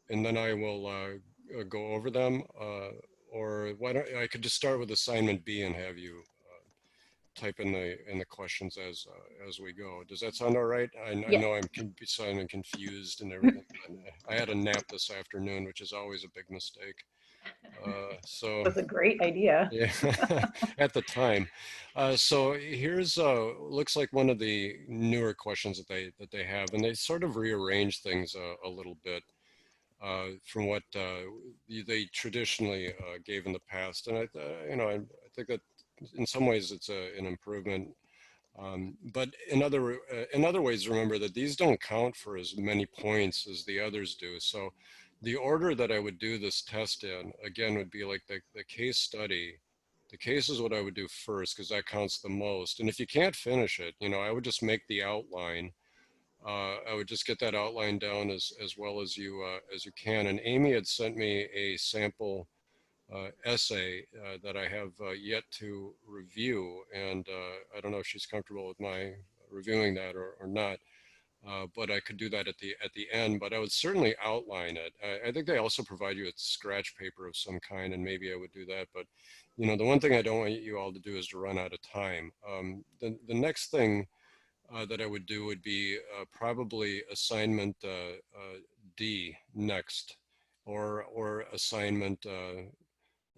and then I will go over them. Or why don't I could just start with assignment B and have you type in the questions as we go. Does that sound all right? I Yeah. know I'm sounding confused and everything. I had a nap this afternoon, which is always a big mistake. So That's a great idea. yeah, at the time. So here's looks like one of the newer questions that they have, and they sort of rearrange things a little bit from what they traditionally gave in the past. And I think that in some ways it's an improvement. But in other ways, remember that these don't count for as many points as the others do. So the order that I would do this test in, again, would be like the case study. The case is what I would do first because that counts the most. And if you can't finish it, I would just make the outline. I would just get that outline down as well as you can. And Amy had sent me a sample essay that I have yet to review, and I don't know if she's comfortable with my reviewing that or not. But I could do that at the end. But I would certainly outline it. I think they also provide you with scratch paper of some kind, and maybe I would do that. But the one thing I don't want you all to do is to run out of time. The next thing that I would do would be probably assignment D next, or assignment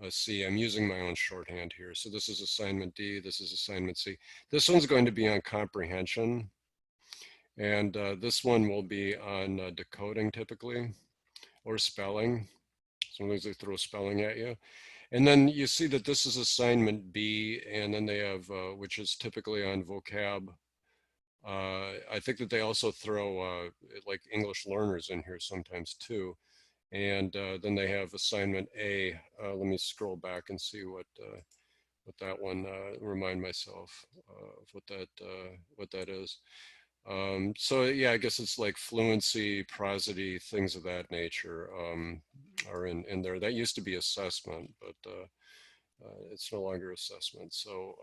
C. I'm using my own shorthand here. So this is assignment D, this is assignment C. This one's going to be on comprehension, and this one will be on decoding typically, or spelling. Sometimes they throw spelling at you. And then you see that this is assignment B, and then they have, which is typically on vocab. I think that they also throw like English learners in here sometimes too. And then they have assignment A. Let me scroll back and see what that one, remind myself of what that is. So yeah, I guess it's like fluency, prosody, things of that nature are in there. That used to be assessment, but it's no longer assessment. So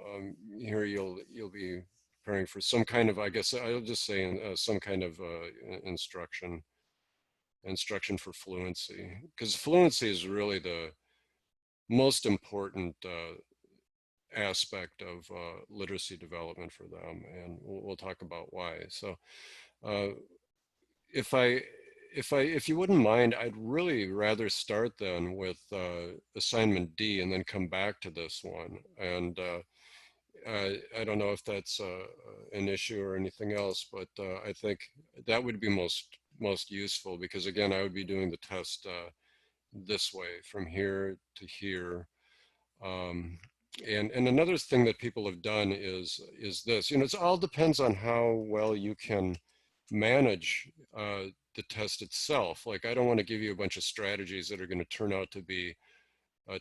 here you'll be preparing for some kind of, I guess I'll just say some kind of instruction for fluency, because fluency is really the most important aspect of literacy development for them, and we'll talk about why. So uh, if you wouldn't mind, I'd really rather start then with assignment D and then come back to this one. And I don't know if that's an issue or anything else, but I think that would be most useful, because again, I would be doing the test this way from here to here. And another thing that people have done is this. It all depends on how well you can manage the test itself. Like, I don't want to give you a bunch of strategies that are going to turn out to be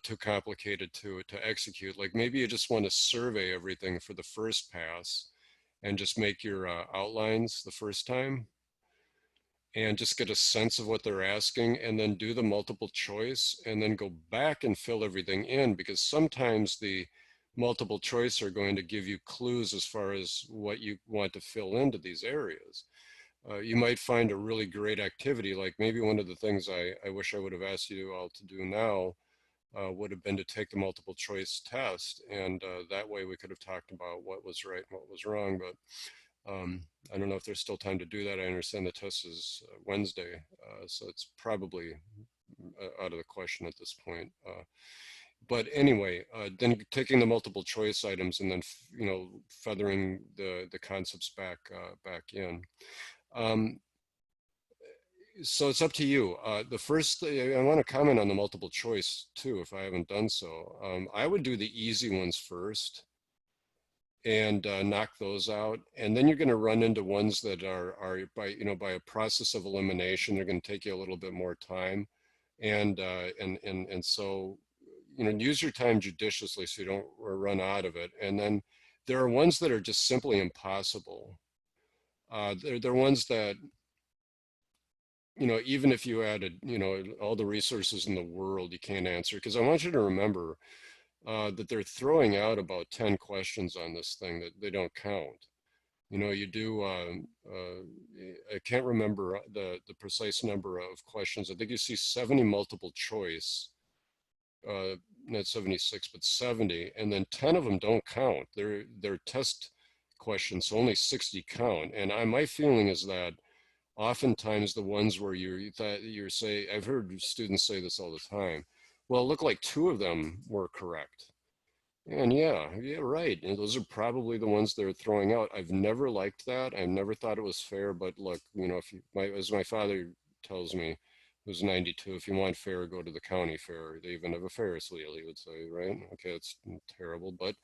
too complicated to execute. Like, maybe you just want to survey everything for the first pass and just make your outlines the first time and just get a sense of what they're asking, and then do the multiple choice and then go back and fill everything in, because sometimes the multiple choice are going to give you clues as far as what you want to fill into these areas. You might find a really great activity, like maybe one of the things I wish I would have asked you all to do now would have been to take the multiple choice test, and that way we could have talked about what was right and what was wrong. But I don't know if there's still time to do that. I understand the test is Wednesday, so it's probably out of the question at this point. But anyway, then taking the multiple choice items and then feathering the concepts back in. So it's up to you. The first, I want to comment on the multiple choice too, if I haven't done so. I would do the easy ones first and knock those out, and then you're going to run into ones that are by a process of elimination. They're going to take you a little bit more time, and so use your time judiciously so you don't run out of it. And then there are ones that are just simply impossible. They're ones that even if you added all the resources in the world, you can't answer, because I want you to remember that they're throwing out about 10 questions on this thing that they don't count. You do, I can't remember the precise number of questions. I think you see 70 multiple choice, not 76, but 70, and then 10 of them don't count. They're test questions, so only 60 count. And my feeling is that oftentimes the ones where you're say, I've heard students say this all the time, well, it looked like two of them were correct. And yeah, right. And those are probably the ones they're throwing out. I've never liked that. I've never thought it was fair. But look, if as my father tells me, who's 92, if you want fair, go to the county fair. They even have a Ferris wheel, he would say, right? Okay, it's terrible, but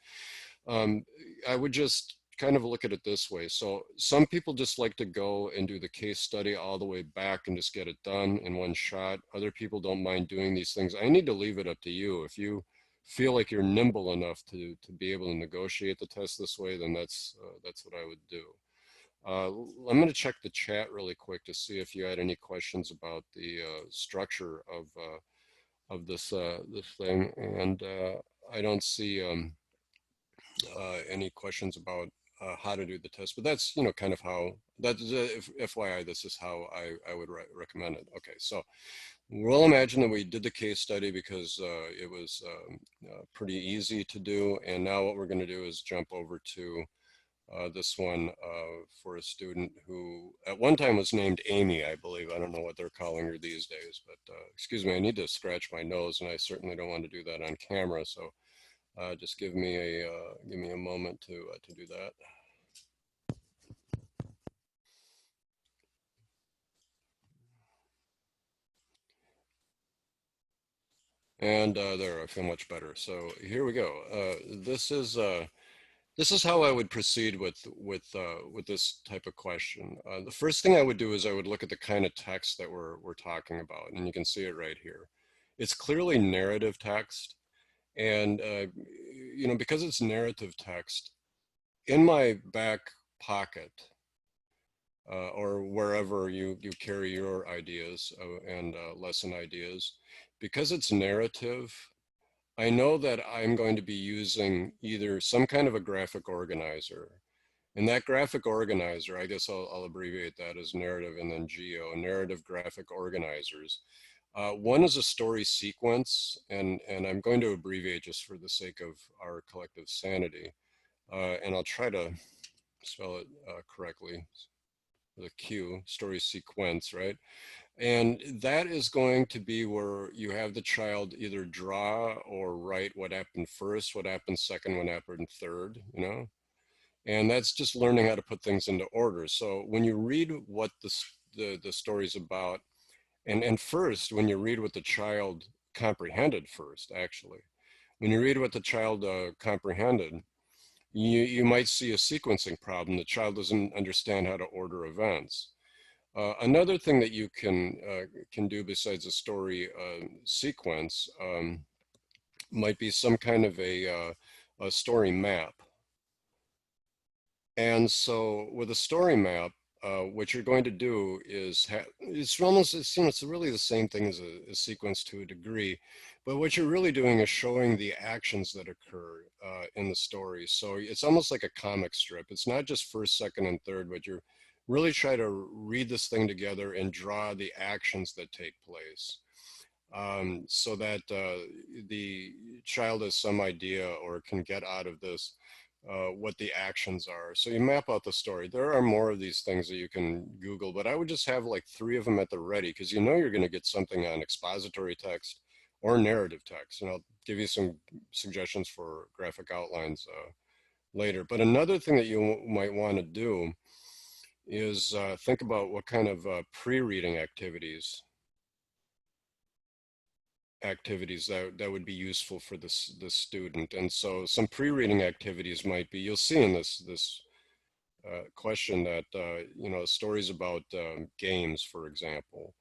um, I would just kind of look at it this way. So some people just like to go and do the case study all the way back and just get it done in one shot. Other people don't mind doing these things. I need to leave it up to you. If you feel like you're nimble enough to be able to negotiate the test this way, then that's what I would do. I'm going to check the chat really quick to see if you had any questions about the structure of this thing, and I don't see any questions about how to do the test, but that's kind of how that's FYI. This is how I would recommend it. Okay, so we'll imagine that we did the case study because it was pretty easy to do, and now what we're going to do is jump over to this one for a student who at one time was named Amy, I believe. I don't know what they're calling her these days, but excuse me, I need to scratch my nose, and I certainly don't want to do that on camera. So just give me a moment to do that. And there, I feel much better. So here we go. This is how I would proceed with this type of question. The first thing I would do is I would look at the kind of text that we're talking about, and you can see it right here. It's clearly narrative text, and because it's narrative text, in my back pocket or wherever you carry your ideas and lesson ideas, because it's narrative, I know that I'm going to be using either some kind of a graphic organizer. And that graphic organizer, I guess I'll abbreviate that as narrative and then geo, narrative graphic organizers. One is a story sequence, and I'm going to abbreviate just for the sake of our collective sanity. And I'll try to spell it correctly with a Q, story sequence, right? And that is going to be where you have the child either draw or write what happened first, what happened second, what happened third. And that's just learning how to put things into order. So when you read what the story's about, and first, when you read what the child comprehended first, actually, when you read what the child comprehended, you might see a sequencing problem. The child doesn't understand how to order events. Another thing that you can do besides a story sequence might be some kind of a story map. And so with a story map, what you're going to do is it's really the same thing as a sequence to a degree, but what you're really doing is showing the actions that occur in the story. So it's almost like a comic strip. It's not just first, second, and third, but you're really try to read this thing together and draw the actions that take place. So that the child has some idea or can get out of this what the actions are. So you map out the story. There are more of these things that you can Google, but I would just have like 3 of them at the ready because you're going to get something on expository text or narrative text. And I'll give you some suggestions for graphic outlines later. But another thing that you might want to do is think about what kind of pre-reading activities that would be useful for this student. And so some pre-reading activities might be, you'll see in this question that stories about games, for example,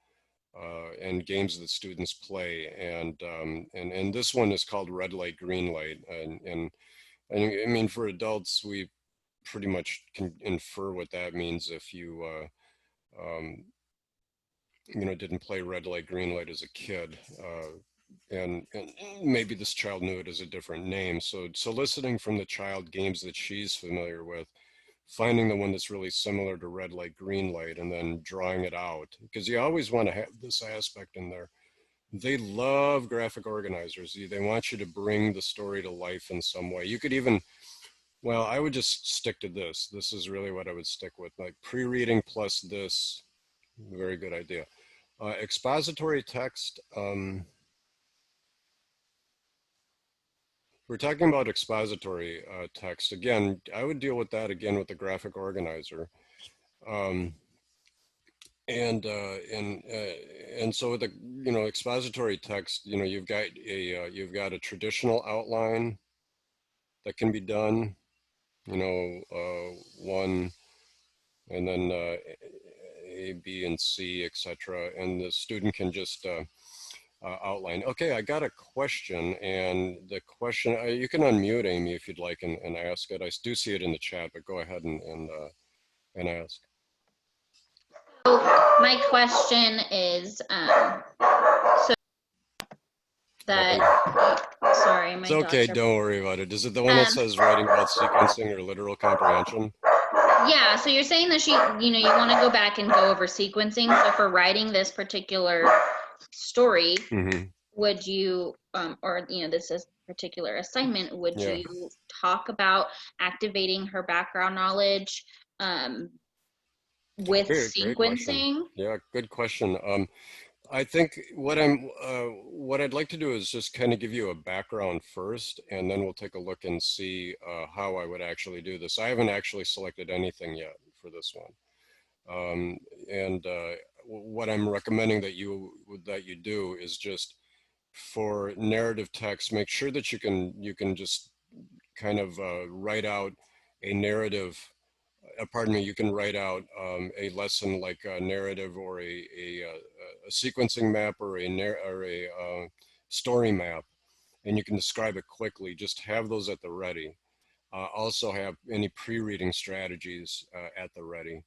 and games that students play, and this one is called red light, green light, and I mean for adults we pretty much can infer what that means if you didn't play red light, green light as a kid. And maybe this child knew it as a different name. So soliciting from the child games that she's familiar with finding the one that's really similar to red light, green light, and then drawing it out. Because you always want to have this aspect in there. They love graphic organizers. They want you to bring the story to life in some way. You could even, well, I would just stick to this. This is really what I would stick with, like pre-reading plus this. Very good idea. Expository text. We're talking about expository text. Again, I would deal with that again with the graphic organizer. Um, and so with the expository text, you've got a traditional outline that can be done, one, and then A, B, and C, etc. And the student can just outline. Okay, I got a question, and the question, you can unmute Amy if you'd like and ask it. I do see it in the chat, but go ahead and ask. So my question is, so that, sorry, my it's okay, don't worry about it. Is it the one that says writing about sequencing or literal comprehension? Yeah, so you're saying that you want to go back and go over sequencing. So for writing this particular story, would you, or this is particular assignment, would you talk about activating her background knowledge with sequencing? Yeah, good question. I think what I'd like to do is just kind of give you a background first, and then we'll take a look and see how I would actually do this. I haven't actually selected anything yet for this one, and what I'm recommending that you do is just for narrative text, make sure that you can just kind of write out a narrative. Pardon me, you can write out a lesson like a narrative or a sequencing map or a story map, and you can describe it quickly. Just have those at the ready. Also have any pre-reading strategies at the ready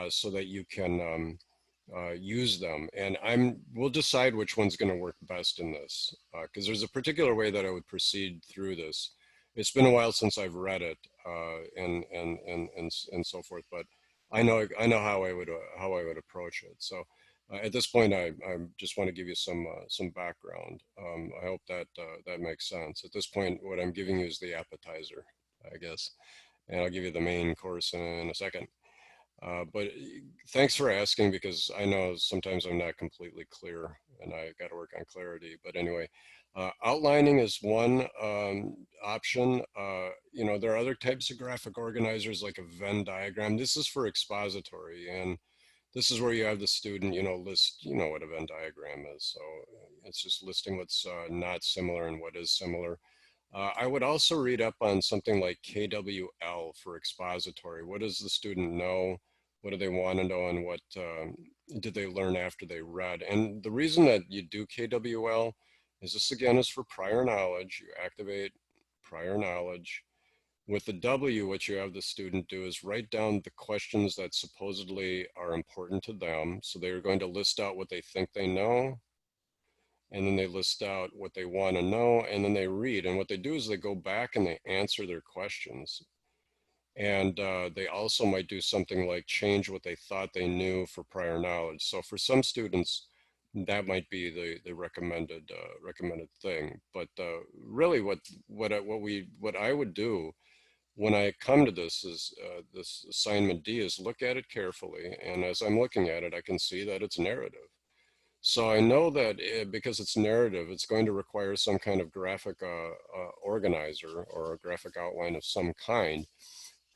so that you can use them. And we'll decide which one's going to work best in this because there's a particular way that I would proceed through this. It's been a while since I've read it and so forth, but I know how I would approach it. So at this point, I just want to give you some background. I hope that that makes sense. At this point, what I'm giving you is the appetizer, I guess, and I'll give you the main course in a second. But thanks for asking, because I know sometimes I'm not completely clear and I got to work on clarity. But anyway, outlining is one option. There are other types of graphic organizers like a Venn diagram. This is for expository, and this is where you have the student, list, what a Venn diagram is. So it's just listing what's not similar and what is similar. I would also read up on something like KWL for expository. What does the student know? What do they want to know? And what did they learn after they read? And the reason that you do KWL is this, again, is for prior knowledge. You activate prior knowledge. With the W, what you have the student do is write down the questions that supposedly are important to them. So they're going to list out what they think they know, and then they list out what they want to know, and then they read. And what they do is they go back and they answer their questions. And they also might do something like change what they thought they knew for prior knowledge. So for some students, that might be the recommended thing. But really, what I would do when I come to this is this assignment D is look at it carefully. And as I'm looking at it, I can see that it's narrative. So I know that because it's narrative, it's going to require some kind of graphic organizer or a graphic outline of some kind,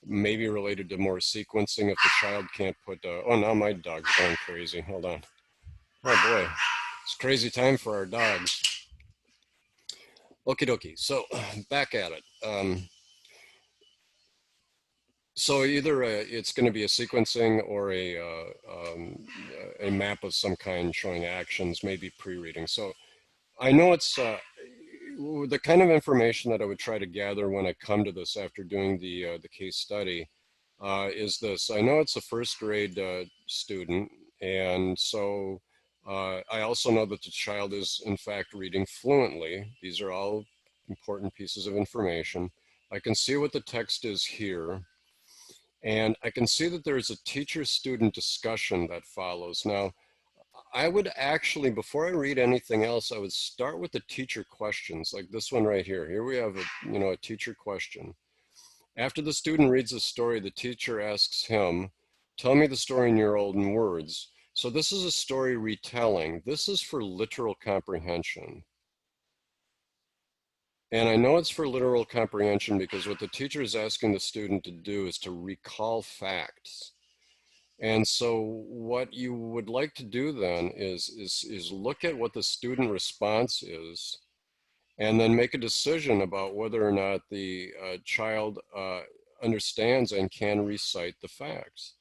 maybe related to more sequencing if the child can't put, oh, now my dog's going crazy. Hold on. Oh boy, it's crazy time for our dogs. Okie dokie, so back at it. So either it's going to be a sequencing or a map of some kind showing actions, maybe pre-reading. So I know it's the kind of information that I would try to gather when I come to this after doing the case study is this. I know it's a first grade student, and so I also know that the child is in fact reading fluently. These are all important pieces of information. I can see what the text is here. And I can see that there's a teacher-student discussion that follows. Now, I would actually, before I read anything else, I would start with the teacher questions, like this one right here. Here we have a teacher question. After the student reads the story, the teacher asks him, tell me the story in your own words. So this is a story retelling. This is for literal comprehension. And I know it's for literal comprehension because what the teacher is asking the student to do is to recall facts. And so what you would like to do then is look at what the student response is and then make a decision about whether or not the child understands and can recite the facts.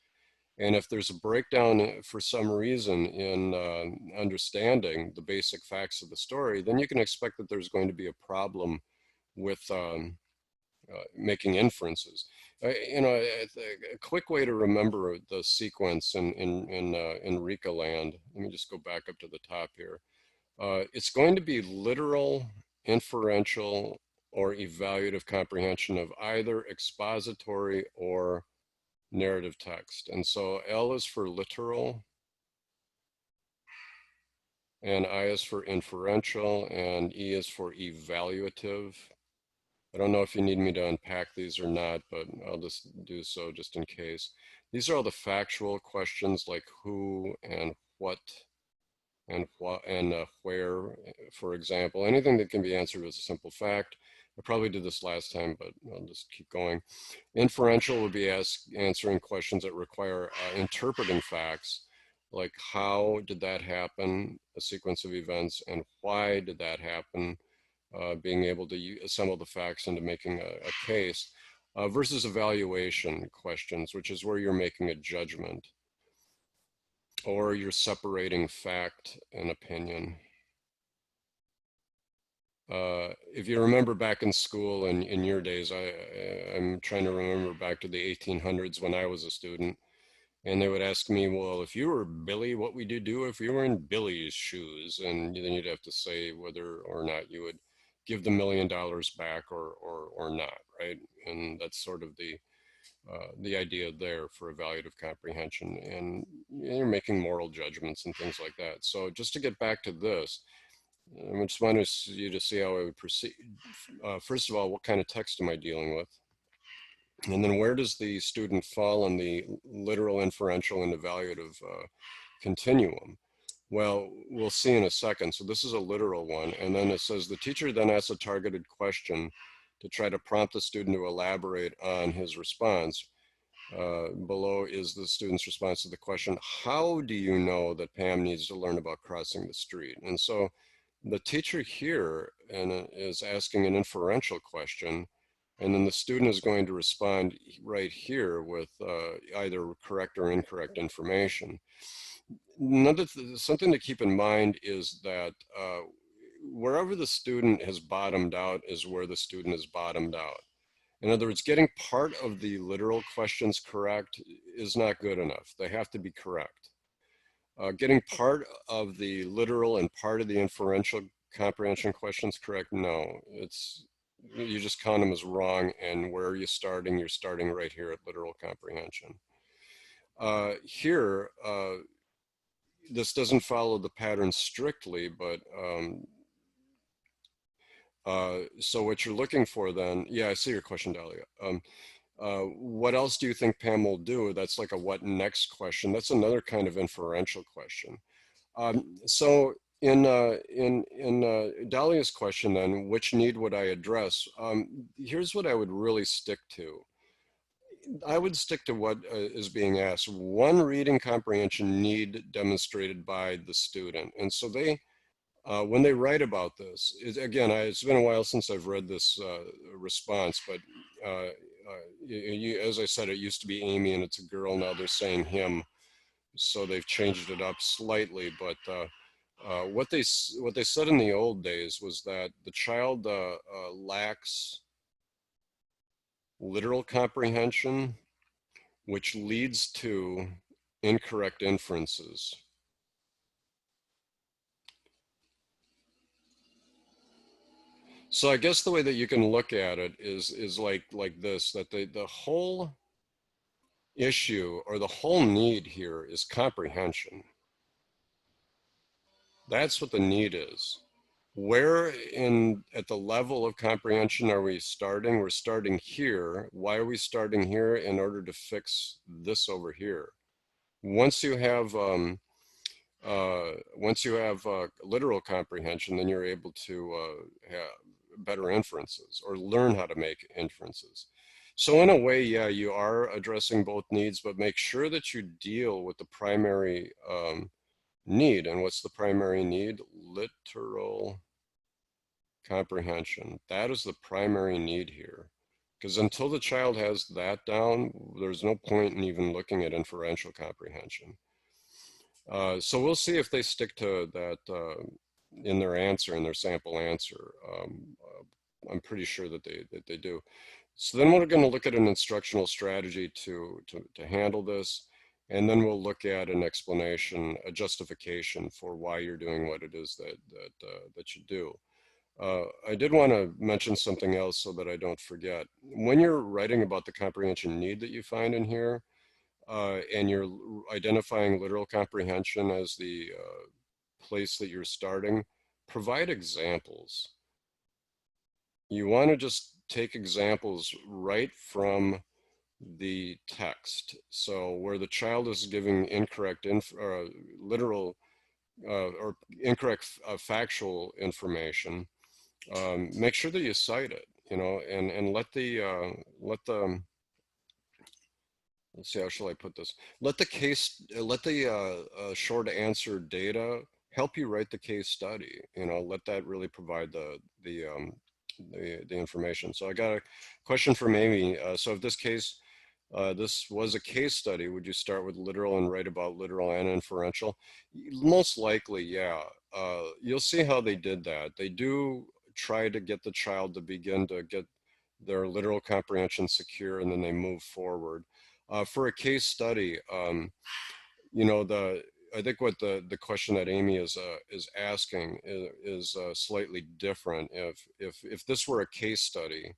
And if there's a breakdown for some reason in understanding the basic facts of the story, then you can expect that there's going to be a problem with making inferences. A quick way to remember the sequence in RICA land. Let me just go back up to the top here. It's going to be literal, inferential, or evaluative comprehension of either expository or narrative text. And so L is for literal, and I is for inferential, and E is for evaluative. I don't know if you need me to unpack these or not, but I'll just do so just in case. These are all the factual questions like who and what and what and where, for example. Anything that can be answered with a simple fact. I probably did this last time, but I'll just keep going. Inferential would be answering questions that require interpreting facts, like how did that happen, a sequence of events, and why did that happen, being able to assemble the facts into making a case, versus evaluation questions, which is where you're making a judgment or you're separating fact and opinion. If you remember back in school and in your days, I'm trying to remember back to the 1800s when I was a student, and they would ask me, well, if you were Billy, what would you do if you were in Billy's shoes? And then you'd have to say whether or not you would give the $1 million back or not, right? And that's sort of the idea there for evaluative comprehension. And you're making moral judgments and things like that. So just to get back to this, I just wanted you to see how I would proceed. First of all, what kind of text am I dealing with? And then where does the student fall on the literal, inferential, and evaluative continuum? Well, we'll see in a second. So this is a literal one. And then it says the teacher then asks a targeted question to try to prompt the student to elaborate on his response. Below is the student's response to the question, how do you know that Pam needs to learn about crossing the street? And so the teacher here is asking an inferential question, and then the student is going to respond right here with either correct or incorrect information. Something to keep in mind is that wherever the student has bottomed out is where the student is bottomed out. In other words, getting part of the literal questions correct is not good enough. They have to be correct. Getting part of the literal and part of the inferential comprehension questions correct, no. You just count them as wrong, and where are you starting? You're starting right here at literal comprehension. Here, this doesn't follow the pattern strictly, but so what you're looking for then, yeah, I see your question, Dahlia. What else do you think Pam will do? That's like a what next question. That's another kind of inferential question. So in Dahlia's question then, which need would I address? Here's what I would really stick to. I would stick to what is being asked. One reading comprehension need demonstrated by the student. And so they, when they write about this, again, it's been a while since I've read this response, but as I said, it used to be Amy and it's a girl, now they're saying him. So they've changed it up slightly, but what they said in the old days was that the child lacks literal comprehension, which leads to incorrect inferences. So I guess the way that you can look at it is like this, that the whole issue or the whole need here is comprehension. That's what the need is. Where in at the level of comprehension are we starting? We're starting here. Why are we starting here? In order to fix this over here. Once you have literal comprehension, then you're able to have better inferences or learn how to make inferences. So in a way, yeah, you are addressing both needs, but make sure that you deal with the primary need. And what's the primary need? Literal comprehension. That is the primary need here. Because until the child has that down, there's no point in even looking at inferential comprehension. So we'll see if they stick to that in their answer, in their sample answer. I'm pretty sure that they do. So then we're going to look at an instructional strategy to handle this, and then we'll look at an explanation, a justification for why you're doing what it is that you do. I did want to mention something else so that I don't forget. When you're writing about the comprehension need that you find in here, and you're identifying literal comprehension as the place that you're starting, provide examples. You want to just take examples right from the text. So where the child is giving incorrect literal or incorrect factual information, make sure that you cite it, and let the let's see, how shall I put this? Let the short answer data help you write the case study. Let that really provide the information. So I got a question from Amy. So if this was a case study, would you start with literal and write about literal and inferential? Most likely, yeah. You'll see how they did that. They do try to get the child to begin to get their literal comprehension secure, and then they move forward. For a case study, I think what the question that Amy is asking is slightly different. If this were a case study,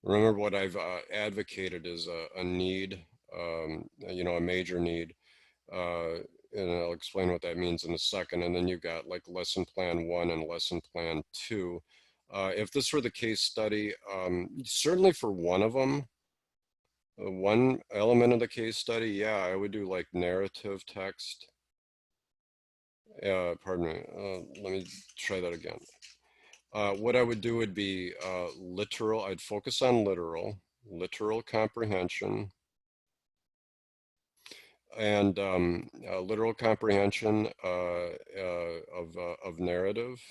remember what I've advocated is a need, a major need, and I'll explain what that means in a second. And then you've got like lesson plan 1 and lesson plan 2. If this were the case study, certainly for one of them, one element of the case study, yeah, I would do like narrative text. Pardon me. Let me try that again. What I would do would be literal. I'd focus on literal comprehension, and literal comprehension of narrative.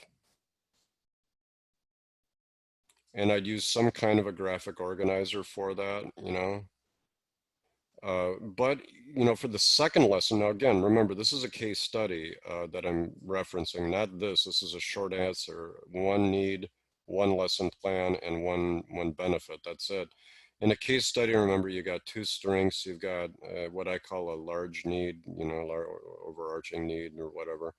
And I'd use some kind of a graphic organizer for that. But for the second lesson, now again, remember, this is a case study that I'm referencing, not this. This is a short answer, one need, one lesson plan, and one benefit. That's it. In a case study, remember, you got two strengths. You've got what I call a large need, overarching need or whatever.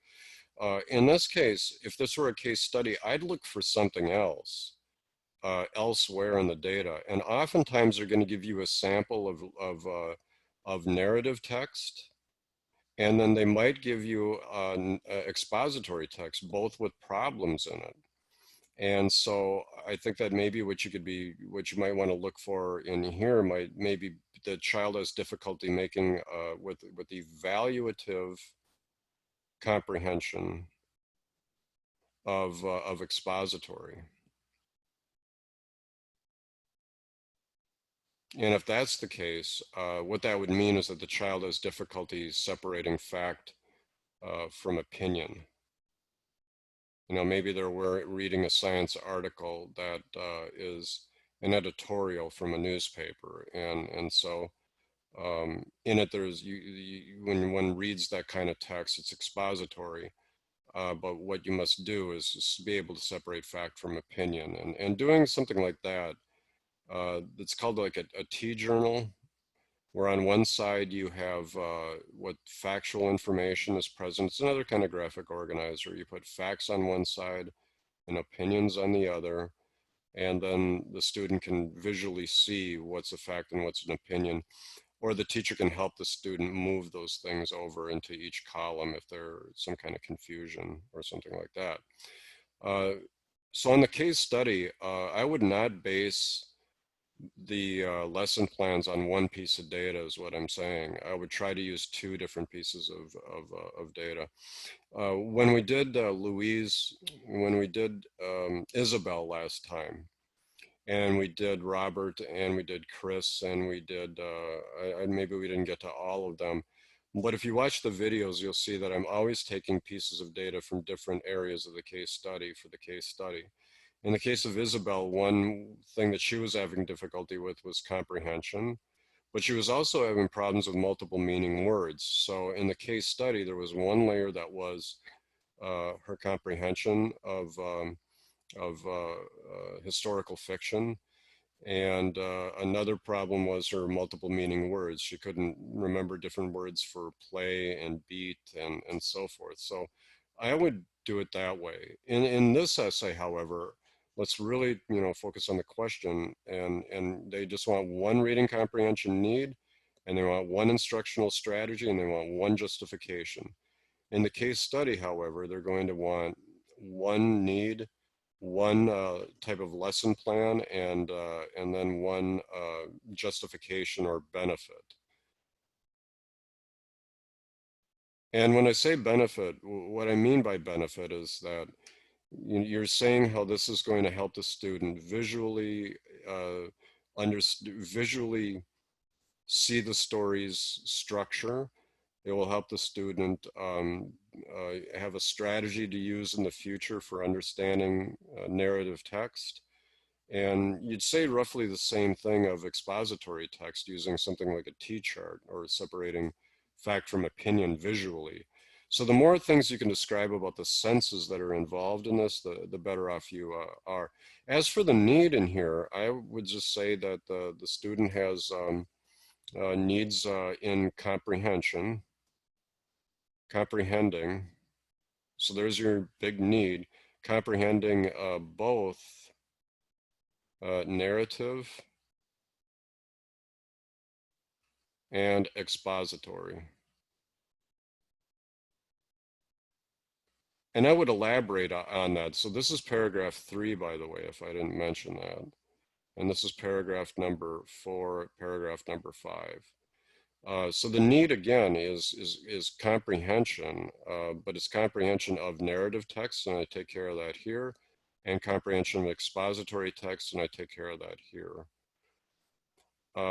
In this case, if this were a case study, I'd look for something else. Elsewhere in the data, and oftentimes they're going to give you a sample of narrative text, and then they might give you expository text, both with problems in it. And so I think that maybe what you might want to look for in here maybe the child has difficulty making with evaluative comprehension of expository. And if that's the case, what that would mean is that the child has difficulty separating fact from opinion. Maybe they're reading a science article that is an editorial from a newspaper, and so in it there's when one reads that kind of text, it's expository. But what you must do is just be able to separate fact from opinion, and doing something like that. It's called like a T journal, where on one side you have what factual information is present. It's another kind of graphic organizer. You put facts on one side and opinions on the other, and then the student can visually see what's a fact and what's an opinion. or the teacher can help the student move those things over into each column if there's some kind of confusion or something like that. So on the case study, I would not base the lesson plans on one piece of data is what I'm saying. I would try to use two different pieces of data. When we did Louise, when we did Isabel last time, and we did Robert, and we did Chris, and we did, maybe we didn't get to all of them, but if you watch the videos, you'll see that I'm always taking pieces of data from different areas of the case study for the case study. In the case of Isabel, one thing that she was having difficulty with was comprehension, but she was also having problems with multiple meaning words. So in the case study, there was one layer that was her comprehension of historical fiction, and another problem was her multiple meaning words. She couldn't remember different words for play and beat and so forth. So I would do it that way. In this essay, however, let's really, focus on the question, and they just want one reading comprehension need, and they want one instructional strategy, and they want one justification. In the case study, however, they're going to want one need, one type of lesson plan, and then one justification or benefit. And when I say benefit, what I mean by benefit is that you're saying how this is going to help the student visually visually see the story's structure. It will help the student have a strategy to use in the future for understanding narrative text. And you'd say roughly the same thing of expository text using something like a T-chart or separating fact from opinion visually. So the more things you can describe about the senses that are involved in this, the better off you are. As for the need in here, I would just say that the student has needs in comprehension, comprehending. So there's your big need, comprehending both narrative and expository. And I would elaborate on that. So this is paragraph 3, by the way, if I didn't mention that. And this is paragraph number 4, paragraph number 5. So the need again is comprehension, but it's comprehension of narrative text, and I take care of that here, and comprehension of expository text, and I take care of that here.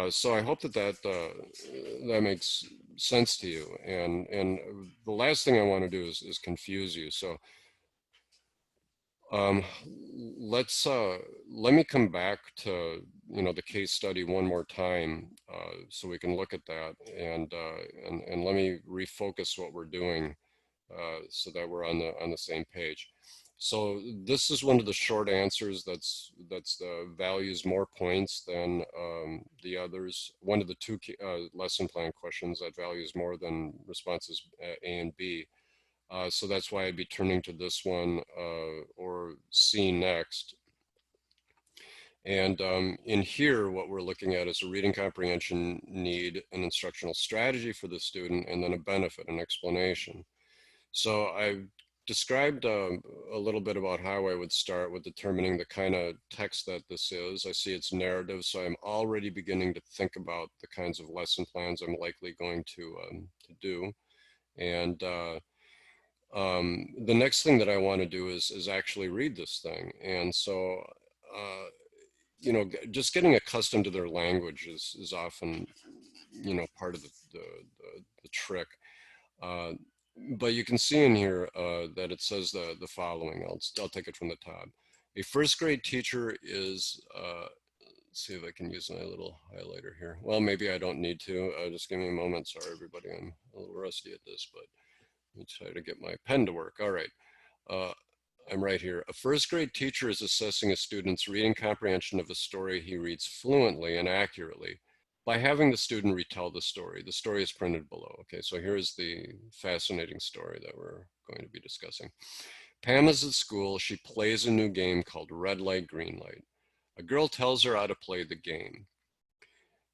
So I hope that that makes sense to you. And the last thing I want to do is confuse you. So let me come back to the case study one more time, so we can look at that, and let me refocus what we're doing, so that we're on the same page. So this is one of the short answers that's values more points than the others. One of the two lesson plan questions that values more than responses A and B. So that's why I'd be turning to this one or C next. And in here, what we're looking at is a reading comprehension need, an instructional strategy for the student, and then a benefit, an explanation. So I've described a little bit about how I would start with determining the kind of text that this is. I see it's narrative, so I'm already beginning to think about the kinds of lesson plans I'm likely going to do. And the next thing that I want to do is actually read this thing. And so, just getting accustomed to their language is often, part of the trick. But you can see in here that it says the following. I'll take it from the top. A first grade teacher is, let's see if I can use my little highlighter here. Well, maybe I don't need to. Just give me a moment. Sorry, everybody. I'm a little rusty at this, but let me try to get my pen to work. All right. I'm right here. A first grade teacher is assessing a student's reading comprehension of a story he reads fluently and accurately by having the student retell the story. The story is printed below. Okay, so here's the fascinating story that we're going to be discussing. Pam is at school. She plays a new game called Red Light, Green Light. A girl tells her how to play the game.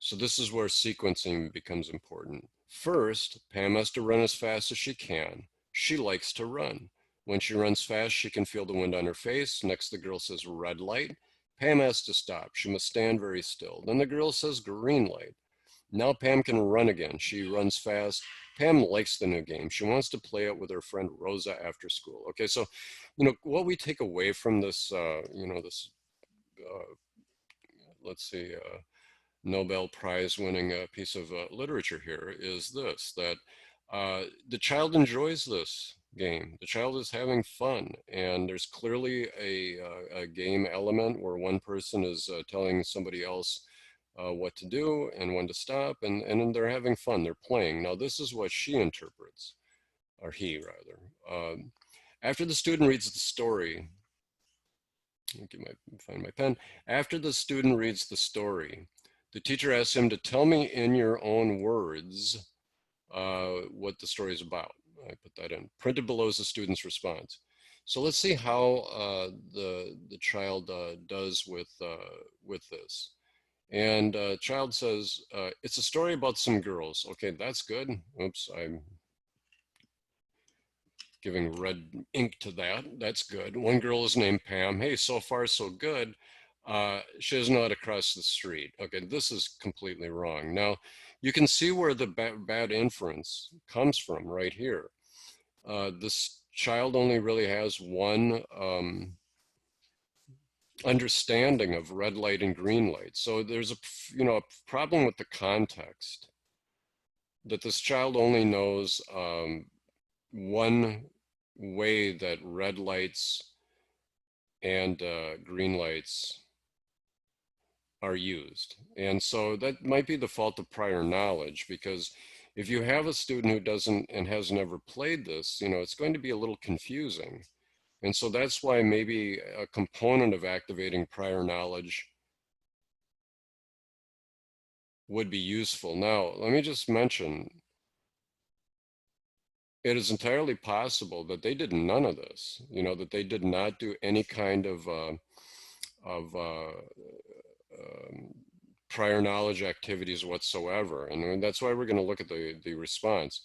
So this is where sequencing becomes important. First, Pam has to run as fast as she can. She likes to run. When she runs fast, she can feel the wind on her face. Next, the girl says red light. Pam has to stop. She must stand very still. Then the girl says green light. Now Pam can run again. She runs fast. Pam likes the new game. She wants to play it with her friend Rosa after school. Okay, so, what we take away from this, this, uh, let's see, Nobel Prize winning piece of literature here is this, that the child enjoys this game. The child is having fun, and there's clearly a game element where one person is telling somebody else what to do and when to stop, and then they're having fun, they're playing. Now, this is what she interprets, or he rather. After the student reads the story, find my pen. After the student reads the story, the teacher asks him to tell me in your own words what the story is about. I put that in. Printed below is the student's response. So let's see how the child does with this. And child says, it's a story about some girls. Okay, that's good. Oops, I'm giving red ink to that. That's good. One girl is named Pam. Hey, so far so good. She doesn't know how to cross the street. Okay, this is completely wrong. Now, you can see where the bad inference comes from right here. This child only really has one understanding of red light and green light. So there's a problem with the context, that this child only knows one way that red lights and green lights are used. And so that might be the fault of prior knowledge, because if you have a student who doesn't and has never played this, it's going to be a little confusing. And so that's why maybe a component of activating prior knowledge would be useful. Now, let me just mention, it is entirely possible that they did none of this, that they did not do any kind of of prior knowledge activities whatsoever. And that's why we're going to look at the response.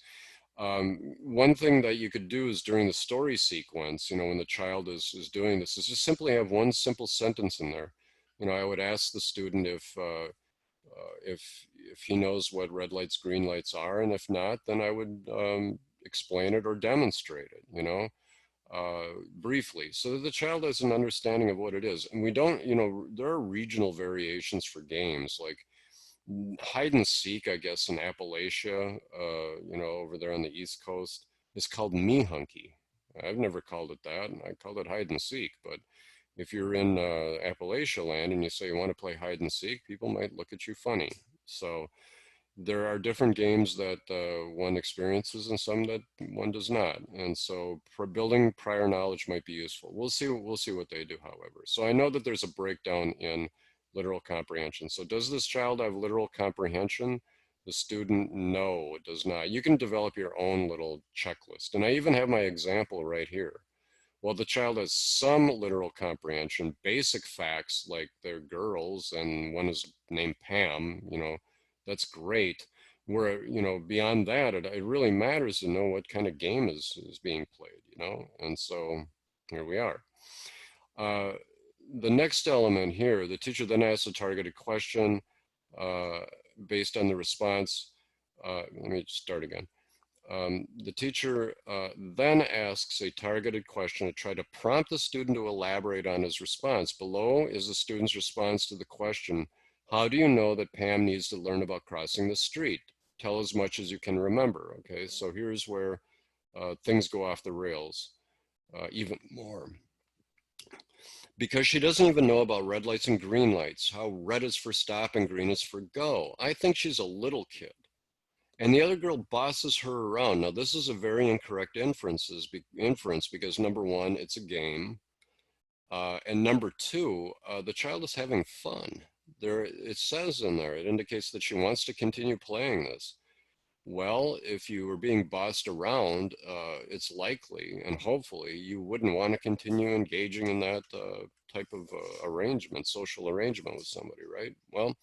One thing that you could do is during the story sequence, when the child is doing this, is just simply have one simple sentence in there. I would ask the student if he knows what red lights, green lights are, and if not, then I would explain it or demonstrate it, briefly, so that the child has an understanding of what it is. And we don't, there are regional variations for games, like hide and seek, I guess, in Appalachia, over there on the East Coast, is called me hunky. I've never called it that. I called it hide and seek. But if you're in Appalachia land and you say you want to play hide and seek, people might look at you funny. So there are different games that one experiences and some that one does not. And so for building prior knowledge might be useful. We'll see what they do, however. So I know that there's a breakdown in literal comprehension. So does this child have literal comprehension? The student, no, it does not. You can develop your own little checklist. And I even have my example right here. Well, the child has some literal comprehension, basic facts like they're girls and one is named Pam, that's great. Where, beyond that, it really matters to know what kind of game is being played, and so here we are. The next element here, the teacher then asks a targeted question based on the response. Let me start again. The teacher then asks a targeted question to try to prompt the student to elaborate on his response. Below is the student's response to the question, how do you know that Pam needs to learn about crossing the street? Tell as much as you can remember. Okay, so here's where things go off the rails even more. Because she doesn't even know about red lights and green lights, how red is for stop and green is for go. I think she's a little kid. And the other girl bosses her around. Now, this is a very incorrect inference because number one, it's a game. And number two, the child is having fun. It says in there, it indicates that she wants to continue playing this. Well, if you were being bossed around, it's likely and hopefully you wouldn't want to continue engaging in that type of social arrangement with somebody, right? Well,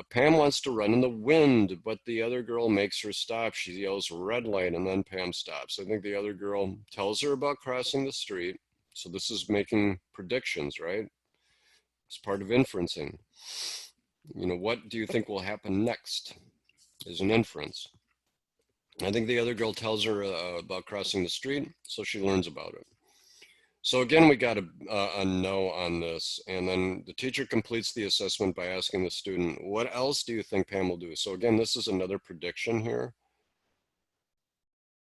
Pam wants to run in the wind, but the other girl makes her stop. She yells red light, and then Pam stops. I think the other girl tells her about crossing the street. So this is making predictions, right? It's part of inferencing. What do you think will happen next is an inference. I think the other girl tells her about crossing the street, so she learns about it. So again, we got a no on this, and then the teacher completes the assessment by asking the student, what else do you think Pam will do? So again, this is another prediction here,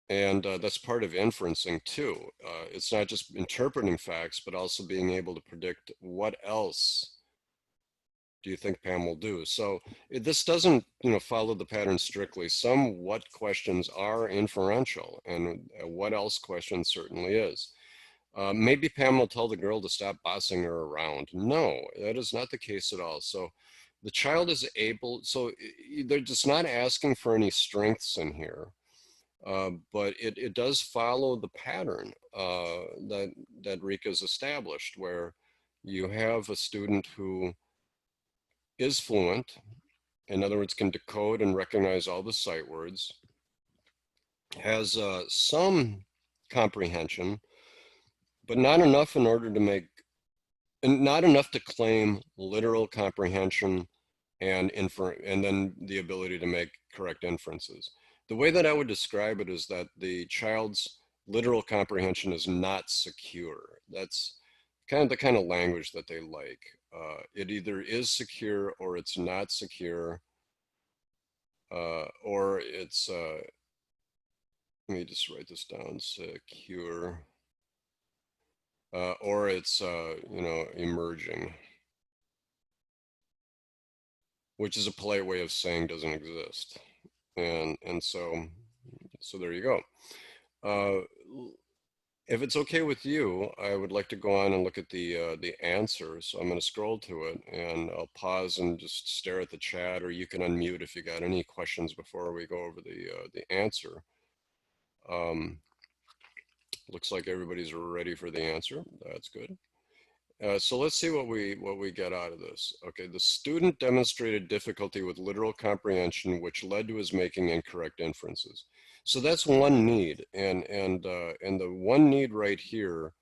and that's part of inferencing too. It's not just interpreting facts, but also being able to predict what else do you think Pam will do? So this doesn't, follow the pattern strictly. Some what questions are inferential, and what else question certainly is. Maybe Pam will tell the girl to stop bossing her around. No, that is not the case at all. So the child is able, so they're just not asking for any strengths in here, but it does follow the pattern that RICA has established, where you have a student who is fluent, in other words, can decode and recognize all the sight words, has some comprehension, but not enough in order to make, and not enough to claim literal comprehension and then the ability to make correct inferences. The way that I would describe it is that the child's literal comprehension is not secure. That's the kind of language that they like. It either is secure or it's not secure, or it's, let me just write this down, secure, or it's, emerging, which is a polite way of saying doesn't exist. And so there you go. If it's okay with you, I would like to go on and look at the answers. So I'm going to scroll to it, and I'll pause and just stare at the chat, or you can unmute if you got any questions before we go over the answer. Looks like everybody's ready for the answer. That's good. So let's see what we get out of this. Okay, the student demonstrated difficulty with literal comprehension, which led to his making incorrect inferences. So that's one need, and the one need right here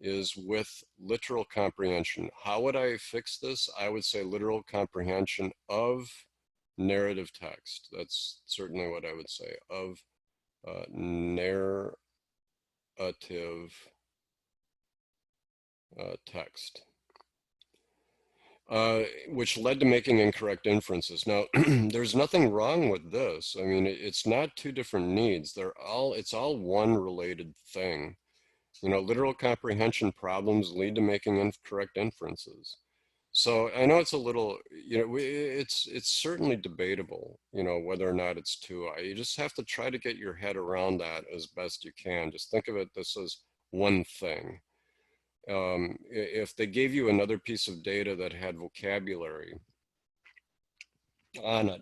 is with literal comprehension. How would I fix this? I would say literal comprehension of narrative text. That's certainly what I would say, of narrative text, which led to making incorrect inferences. Now, there's nothing wrong with this. I mean, it's not two different needs. It's all one related thing. Literal comprehension problems lead to making incorrect inferences. So I know it's a little, it's certainly debatable, whether or not it's two. You just have to try to get your head around that as best you can. Just think of it this as one thing. If they gave you another piece of data that had vocabulary on it,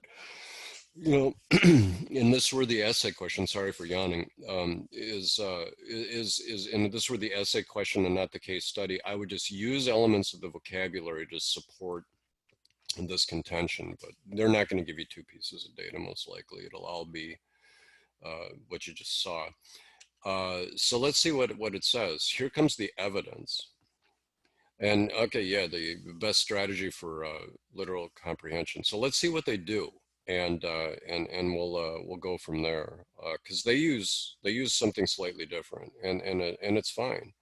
and this were the essay question, sorry for yawning, and this were the essay question and not the case study, I would just use elements of the vocabulary to support this contention, but they're not going to give you two pieces of data, most likely. It'll all be what you just saw. So let's see what it says. Here comes the evidence. And okay, yeah, the best strategy for literal comprehension. So let's see what they do, and we'll go from there, because they use something slightly different, and it's fine.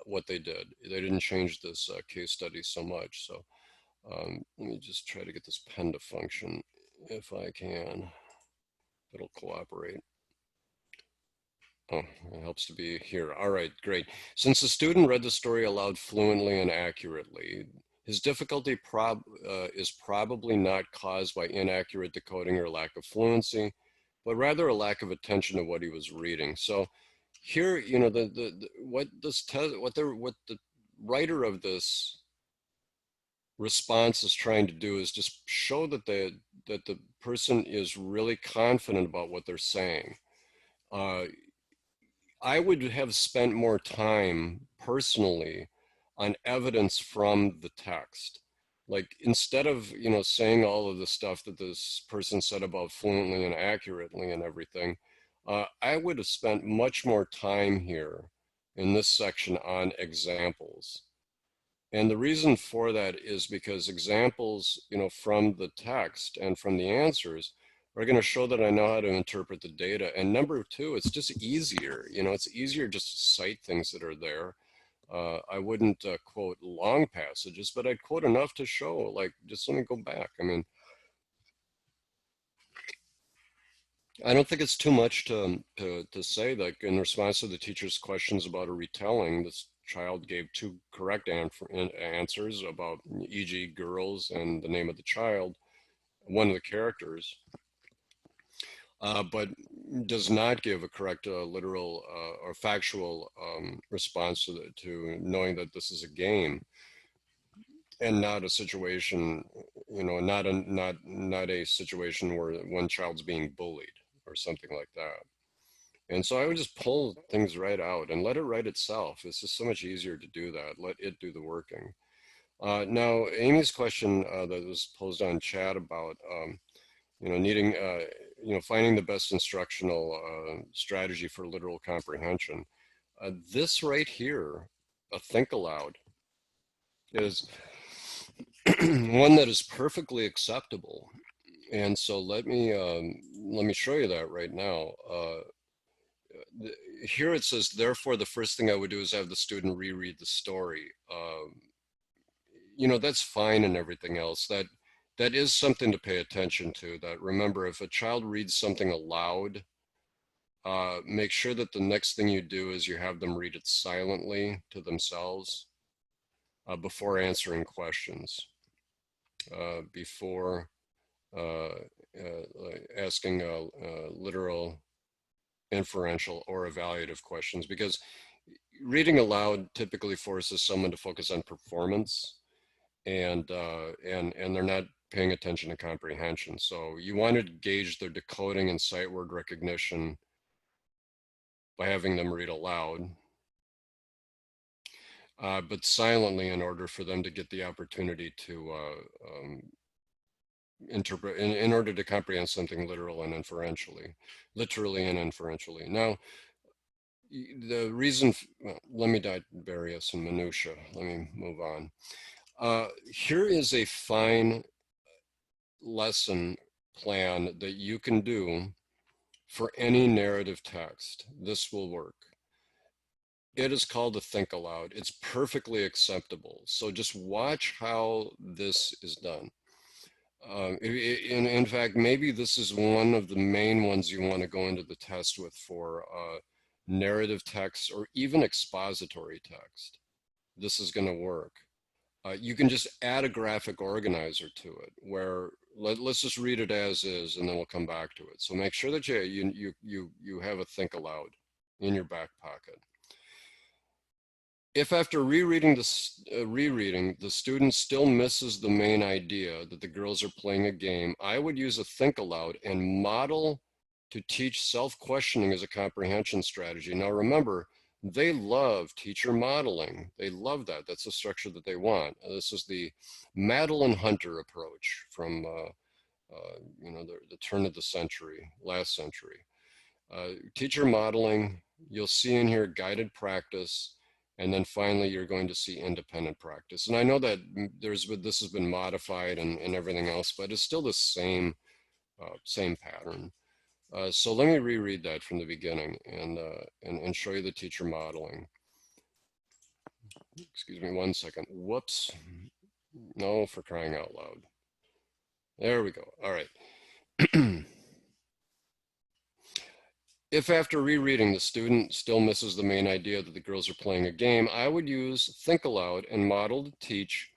What they did, they didn't change this case study so much. So let me just try to get this pen to function if I can. It'll cooperate. Oh, it helps to be here. All right, great. Since the student read the story aloud fluently and accurately, his difficulty is probably not caused by inaccurate decoding or lack of fluency, but rather a lack of attention to what he was reading. So here, what the writer of this response is trying to do is just show that the person is really confident about what they're saying. I would have spent more time personally on evidence from the text. Like, instead of, you know, saying all of the stuff that this person said about fluently and accurately and everything, I would have spent much more time here in this section on examples. And the reason for that is because examples, you know, from the text and from the answers are going to show that I know how to interpret the data. And number two, it's just easier. You know, it's easier just to cite things that are there. I wouldn't quote long passages, but I'd quote enough to show, like, just let me go back. I mean, I don't think it's too much to say that in response to the teacher's questions about a retelling, this child gave two correct answers about, e.g., girls and the name of the child, one of the characters, but does not give a correct literal or factual response to knowing that this is a game and not a situation, you know, not a situation where one child's being bullied or something like that. And so I would just pull things right out and let it write itself. It's just so much easier to do that. Let it do the working. Now, Amy's question that was posed on chat about, you know, needing, you know, finding the best instructional strategy for literal comprehension. This right here, a think aloud, is one that is perfectly acceptable. And so let me show you that right now. Here it says, therefore, the first thing I would do is have the student reread the story. You know, that's fine and everything else. That is something to pay attention to. That, remember, if a child reads something aloud, make sure that the next thing you do is you have them read it silently to themselves before answering questions, before asking literal, inferential, or evaluative questions, because reading aloud typically forces someone to focus on performance, and they're not paying attention to comprehension. So you want to gauge their decoding and sight word recognition by having them read aloud, but silently, in order for them to get the opportunity to interpret, in order to comprehend something literal and inferentially, literally and inferentially. Now, the reason, well, let me not bury us in minutia. Let me move on. Here is a fine lesson plan that you can do for any narrative text. This will work. It is called a think aloud. It's perfectly acceptable. So just watch how this is done. In fact, maybe this is one of the main ones you want to go into the test with for narrative text or even expository text. This is going to work. You can just add a graphic organizer to it, where let's just read it as is, and then we'll come back to it. So make sure that you have a think aloud in your back pocket. If after rereading the student still misses the main idea that the girls are playing a game, I would use a think aloud and model to teach self-questioning as a comprehension strategy. Now remember, they love teacher modeling. They love that. That's the structure that they want. This is the Madeline Hunter approach from you know, the turn of the century, last century. Teacher modeling, you'll see in here guided practice, and then finally you're going to see independent practice. And I know that this has been modified and everything else, but it's still the same pattern. So let me reread that from the beginning and show you the teacher modeling. Excuse me 1 second. Whoops. No, for crying out loud. There we go. All right. If after rereading the student still misses the main idea that the girls are playing a game, I would use think aloud and model to teach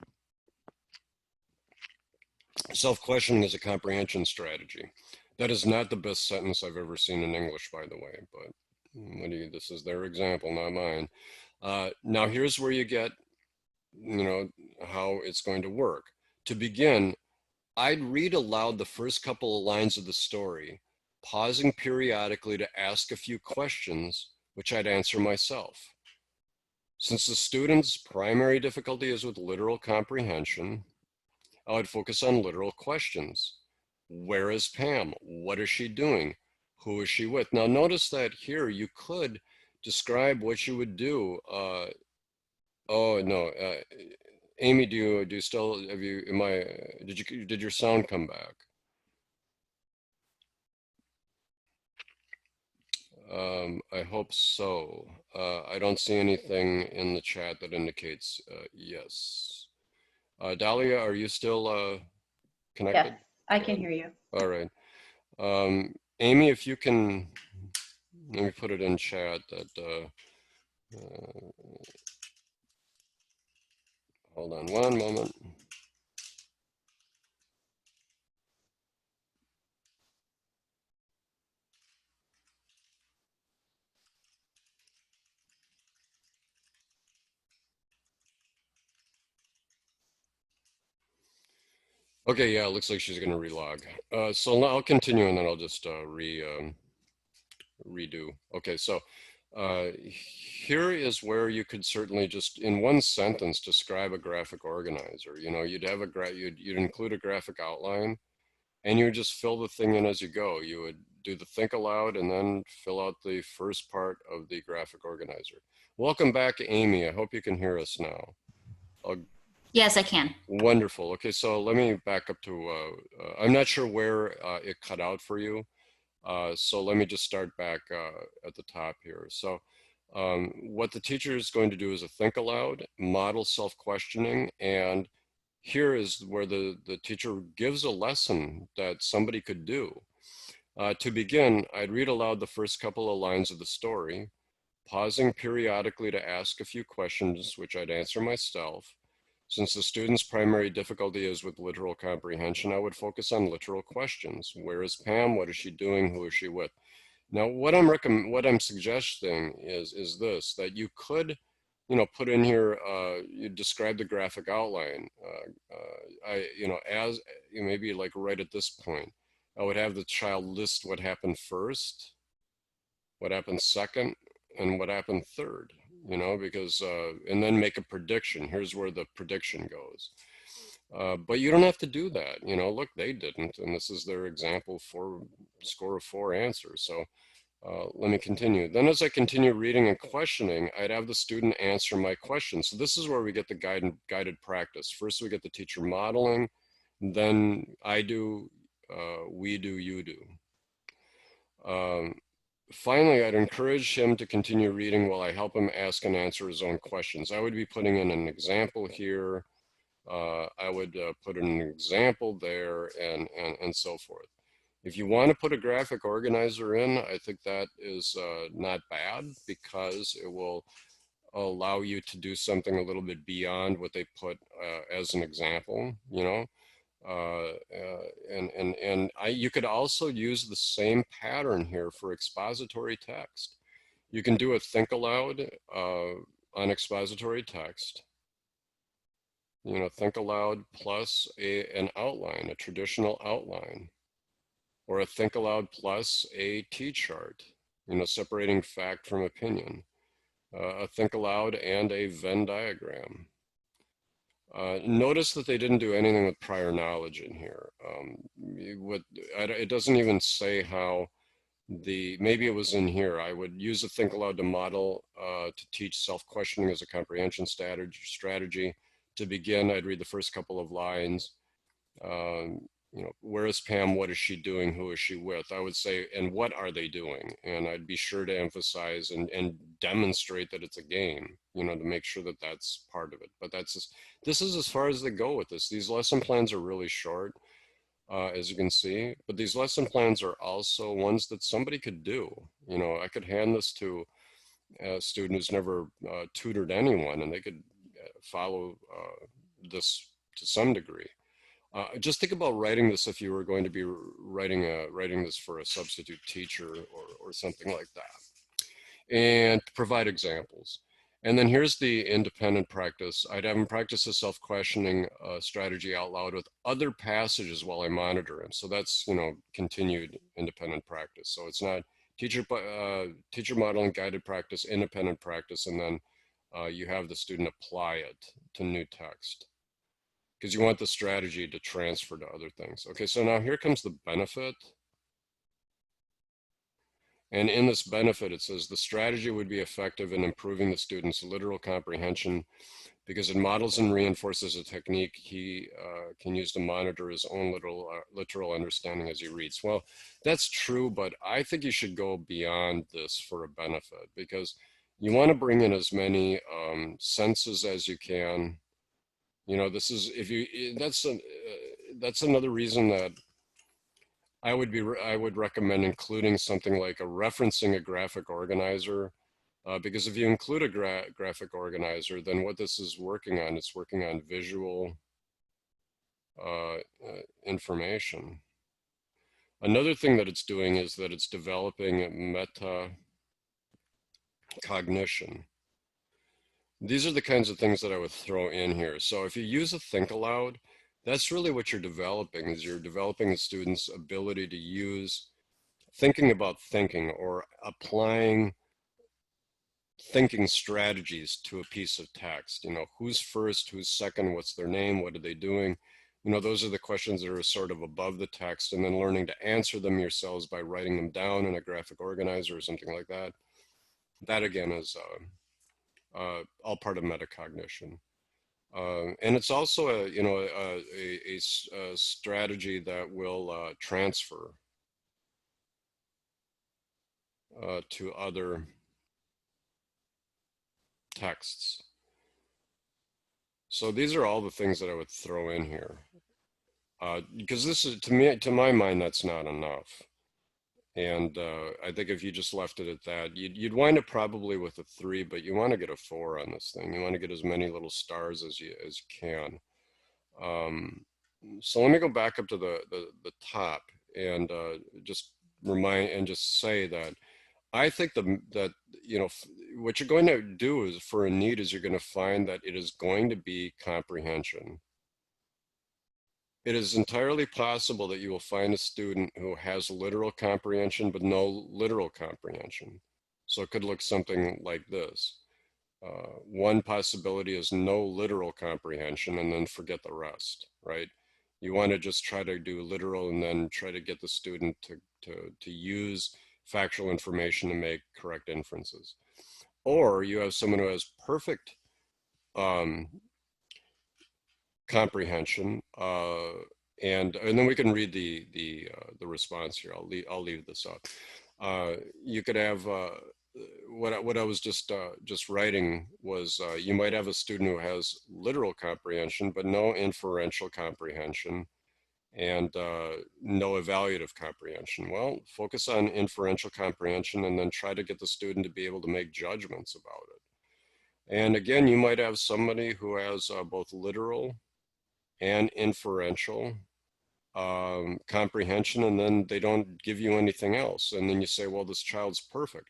self-questioning as a comprehension strategy. That is not the best sentence I've ever seen in English, by the way, but this is their example, not mine. Now here's where you get, you know, how it's going to work. To begin, I'd read aloud the first couple of lines of the story, pausing periodically to ask a few questions, which I'd answer myself. Since the student's primary difficulty is with literal comprehension, I would focus on literal questions. Where is Pam? What is she doing? Who is she with? Now notice that here you could describe what you would do. Oh no, Amy, do you still have you? Am I? Did your sound come back? I hope so. I don't see anything in the chat that indicates yes. Dahlia, are you still Yes, connected? I can hear you. All right. Amy, if you can, let me put it in chat that, hold on one moment. Okay, yeah, it looks like she's going to relog. So I'll continue and then I'll just redo. Okay, so here is where you could certainly just in one sentence describe a graphic organizer. You know, you'd have you'd include a graphic outline and you would just fill the thing in as you go. You would do the think aloud and then fill out the first part of the graphic organizer. Welcome back, Amy. I hope you can hear us now. Yes, I can. Wonderful. Okay, so let me back up to, I'm not sure where it cut out for you. So let me just start back at the top here. So what the teacher is going to do is a think aloud, model self-questioning, and here is where the teacher gives a lesson that somebody could do. To begin, I'd read aloud the first couple of lines of the story, pausing periodically to ask a few questions, which I'd answer myself. Since the student's primary difficulty is with literal comprehension, I would focus on literal questions. Where is Pam? What is she doing? Who is she with? Now, what I'm suggesting is this, that you could, you know, put in here, you describe the graphic outline. As maybe like right at this point, I would have the child list what happened first, what happened second, and what happened third, you know, because, and then make a prediction. Here's where the prediction goes. But you don't have to do that. You know, look, they didn't, and this is their example for score of 4 answers. So let me continue. Then as I continue reading and questioning, I'd have the student answer my question. So this is where we get the guided practice. First, we get the teacher modeling, then I do, we do, you do. Finally, I'd encourage him to continue reading while I help him ask and answer his own questions. I would be putting in an example here. I would put an example there and so forth. If you want to put a graphic organizer in, I think that is not bad because it will allow you to do something a little bit beyond what they put as an example, you know. You could also use the same pattern here for expository text. You can do a think aloud on expository text. You know, think aloud plus an outline, a traditional outline, or a think aloud plus a T-chart, you know, separating fact from opinion, a think aloud and a Venn diagram. Notice that they didn't do anything with prior knowledge in here. It doesn't even say how maybe it was in here. I would use a think aloud to model, to teach self-questioning as a comprehension strategy. To begin, I'd read the first couple of lines. You know, where is Pam? What is she doing? Who is she with? I would say, and what are they doing? And I'd be sure to emphasize and demonstrate that it's a game, you know, to make sure that that's part of it. But this is as far as they go with this. These lesson plans are really short, as you can see, but these lesson plans are also ones that somebody could do. You know, I could hand this to a student who's never tutored anyone, and they could follow this to some degree. Just think about writing this if you were going to be writing this for a substitute teacher or something like that, and provide examples. And then here's the independent practice. I'd have him practice a self-questioning strategy out loud with other passages while I monitor him. So that's, you know, continued independent practice. So it's not teacher modeling, guided practice, independent practice, and then you have the student apply it to new text. because you want the strategy to transfer to other things. Okay, so now here comes the benefit. And in this benefit, it says the strategy would be effective in improving the student's literal comprehension because it models and reinforces a technique he can use to monitor his own literal understanding as he reads. Well, that's true, but I think you should go beyond this for a benefit, because you want to bring in as many senses as you can. You know, this is, if you, that's another reason that I would recommend including something like referencing a graphic organizer, because if you include a graphic organizer, then what this is working on, it's working on visual information. Another thing that it's doing is that it's developing meta cognition. These are the kinds of things that I would throw in here. So if you use a think aloud, that's really what you're developing, is you're developing the student's ability to use thinking about thinking, or applying thinking strategies to a piece of text. You know, who's first, who's second, what's their name, what are they doing? You know, those are the questions that are sort of above the text, and then learning to answer them yourselves by writing them down in a graphic organizer or something like that. That again is all part of metacognition. And it's also a, you know, a strategy that will transfer to other texts. So these are all the things that I would throw in here, because this is, to me, to my mind, that's not enough. And I think if you just left it at that, you'd wind up probably with a 3, but you want to get a 4 on this thing. You want to get as many little stars as you can. So let me go back up to the top and just remind and just say that I think that, you know, what you're going to do is, for a need, is you're going to find that it is going to be comprehension. It is entirely possible that you will find a student who has literal comprehension but no literal comprehension. So it could look something like this. One possibility is no literal comprehension and then forget the rest, right? You want to just try to do literal and then try to get the student to use factual information to make correct inferences. Or you have someone who has perfect comprehension, and then we can read the response here. I'll leave this up. You could have what I was just writing was, you might have a student who has literal comprehension but no inferential comprehension, and no evaluative comprehension. Well, focus on inferential comprehension and then try to get the student to be able to make judgments about it. And again, you might have somebody who has both literal and inferential comprehension, and then they don't give you anything else. And then you say, well, this child's perfect.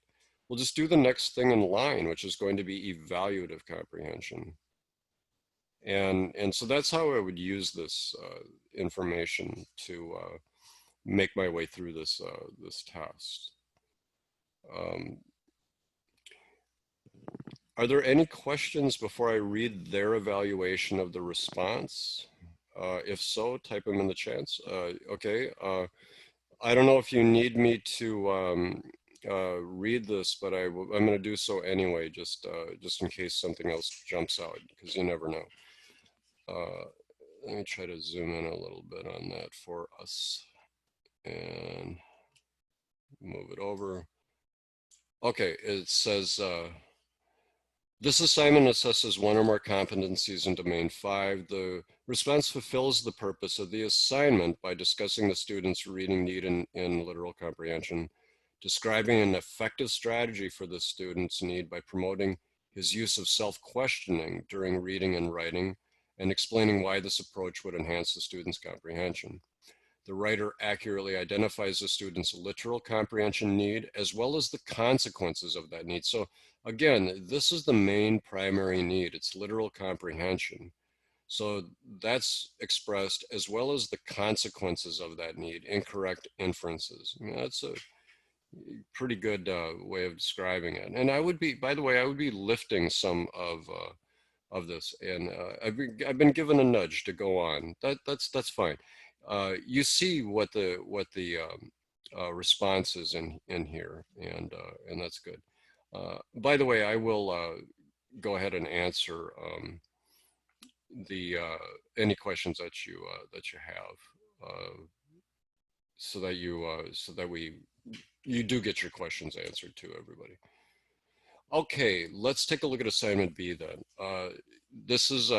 Well, just do the next thing in line, which is going to be evaluative comprehension. And so that's how I would use this information to make my way through this this test. Are there any questions before I read their evaluation of the response? If so, type them in the chats. Okay. I don't know if you need me to read this, but I'm going to do so anyway, just in case something else jumps out, because you never know. Let me try to zoom in a little bit on that for us and move it over. Okay, it says, this assignment assesses one or more competencies in domain 5. The response fulfills the purpose of the assignment by discussing the student's reading need in literal comprehension, describing an effective strategy for the student's need by promoting his use of self-questioning during reading and writing, and explaining why this approach would enhance the student's comprehension. The writer accurately identifies the student's literal comprehension need as well as the consequences of that need. So again, this is the main primary need. It's literal comprehension. So that's expressed as well as the consequences of that need, incorrect inferences. I mean, that's a pretty good way of describing it. And I would be, by the way, I would be lifting some of of this, and I've been given a nudge to go on. That's fine. You see what the response is in here, and that's good. By the way, I will go ahead and answer the any questions that you have, so that you do get your questions answered too, everybody. Okay, let's take a look at assignment B then. This is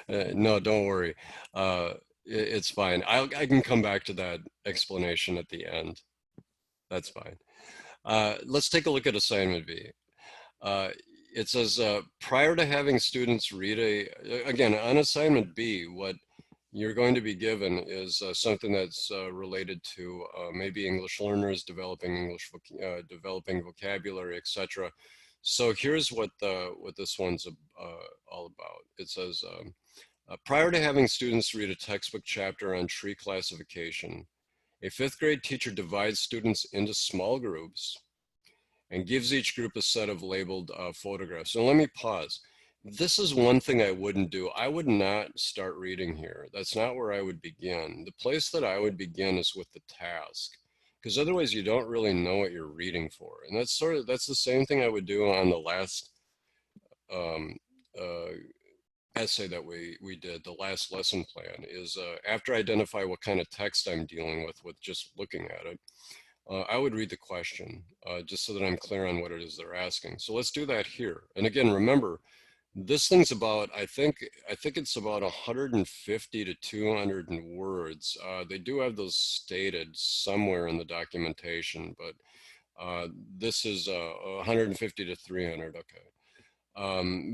no, don't worry. It's fine. I can come back to that explanation at the end. That's fine. Let's take a look at assignment B. It says, prior to having students read again, on assignment B, what you're going to be given is something that's related to maybe English learners developing developing vocabulary, etc. So here's what this one's all about. It says, prior to having students read a textbook chapter on tree classification, a fifth grade teacher divides students into small groups and gives each group a set of labeled photographs. So let me pause. This is one thing I wouldn't do. I would not start reading here. That's not where I would begin. The place that I would begin is with the task, because otherwise you don't really know what you're reading for. And that's the same thing I would do on the last um, essay that we did, the last lesson plan, is after I identify what kind of text I'm dealing with just looking at it, I would read the question just so that I'm clear on what it is they're asking. So let's do that here. And again, remember, this thing's about, I think it's about 150 to 200 words. They do have those stated somewhere in the documentation, but this is 150 to 300. Okay.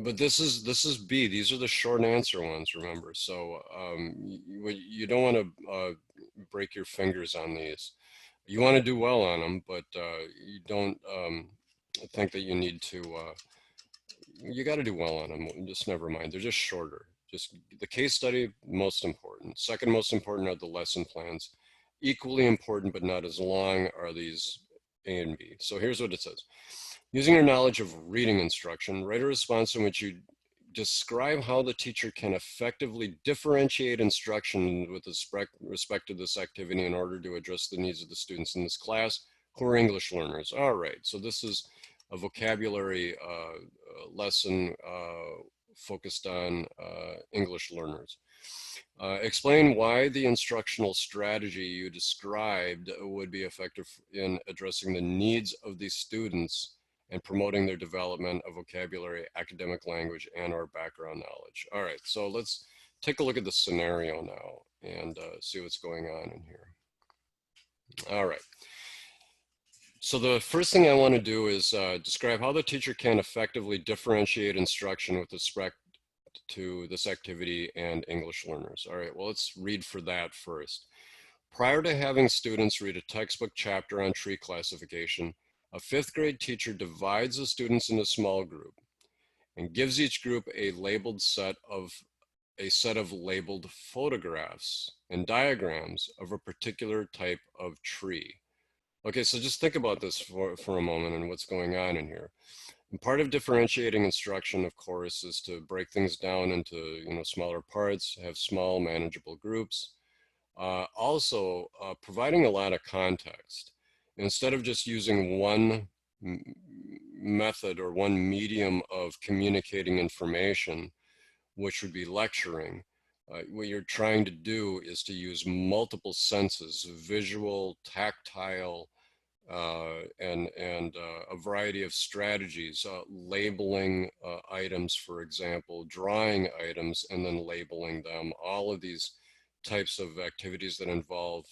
But this is B. These are the short answer ones, remember. So you don't want to break your fingers on these. You want to do well on them, but you don't think that you need to. You got to do well on them. Just never mind. They're just shorter. Just the case study, most important. Second most important are the lesson plans. Equally important, but not as long, are these A and B. So here's what it says. Using your knowledge of reading instruction, write a response in which you describe how the teacher can effectively differentiate instruction with respect to this activity in order to address the needs of the students in this class who are English learners. All right, so this is a vocabulary lesson focused on English learners. Explain why the instructional strategy you described would be effective in addressing the needs of these students and promoting their development of vocabulary, academic language, and or background knowledge. All right, so let's take a look at the scenario now and see what's going on in here. All right. So the first thing I want to do is describe how the teacher can effectively differentiate instruction with respect to this activity and English learners. All right, well, let's read for that first. Prior to having students read a textbook chapter on tree classification, a fifth grade teacher divides the students into a small group and gives each group a set of labeled photographs and diagrams of a particular type of tree. Okay, so just think about this for a moment and what's going on in here. And part of differentiating instruction, of course, is to break things down into smaller parts, have small manageable groups. Also, providing a lot of context. Instead of just using one method or one medium of communicating information, which would be lecturing, what you're trying to do is to use multiple senses, visual, tactile, and a variety of strategies, labeling items, for example, drawing items, and then labeling them. All of these types of activities that involve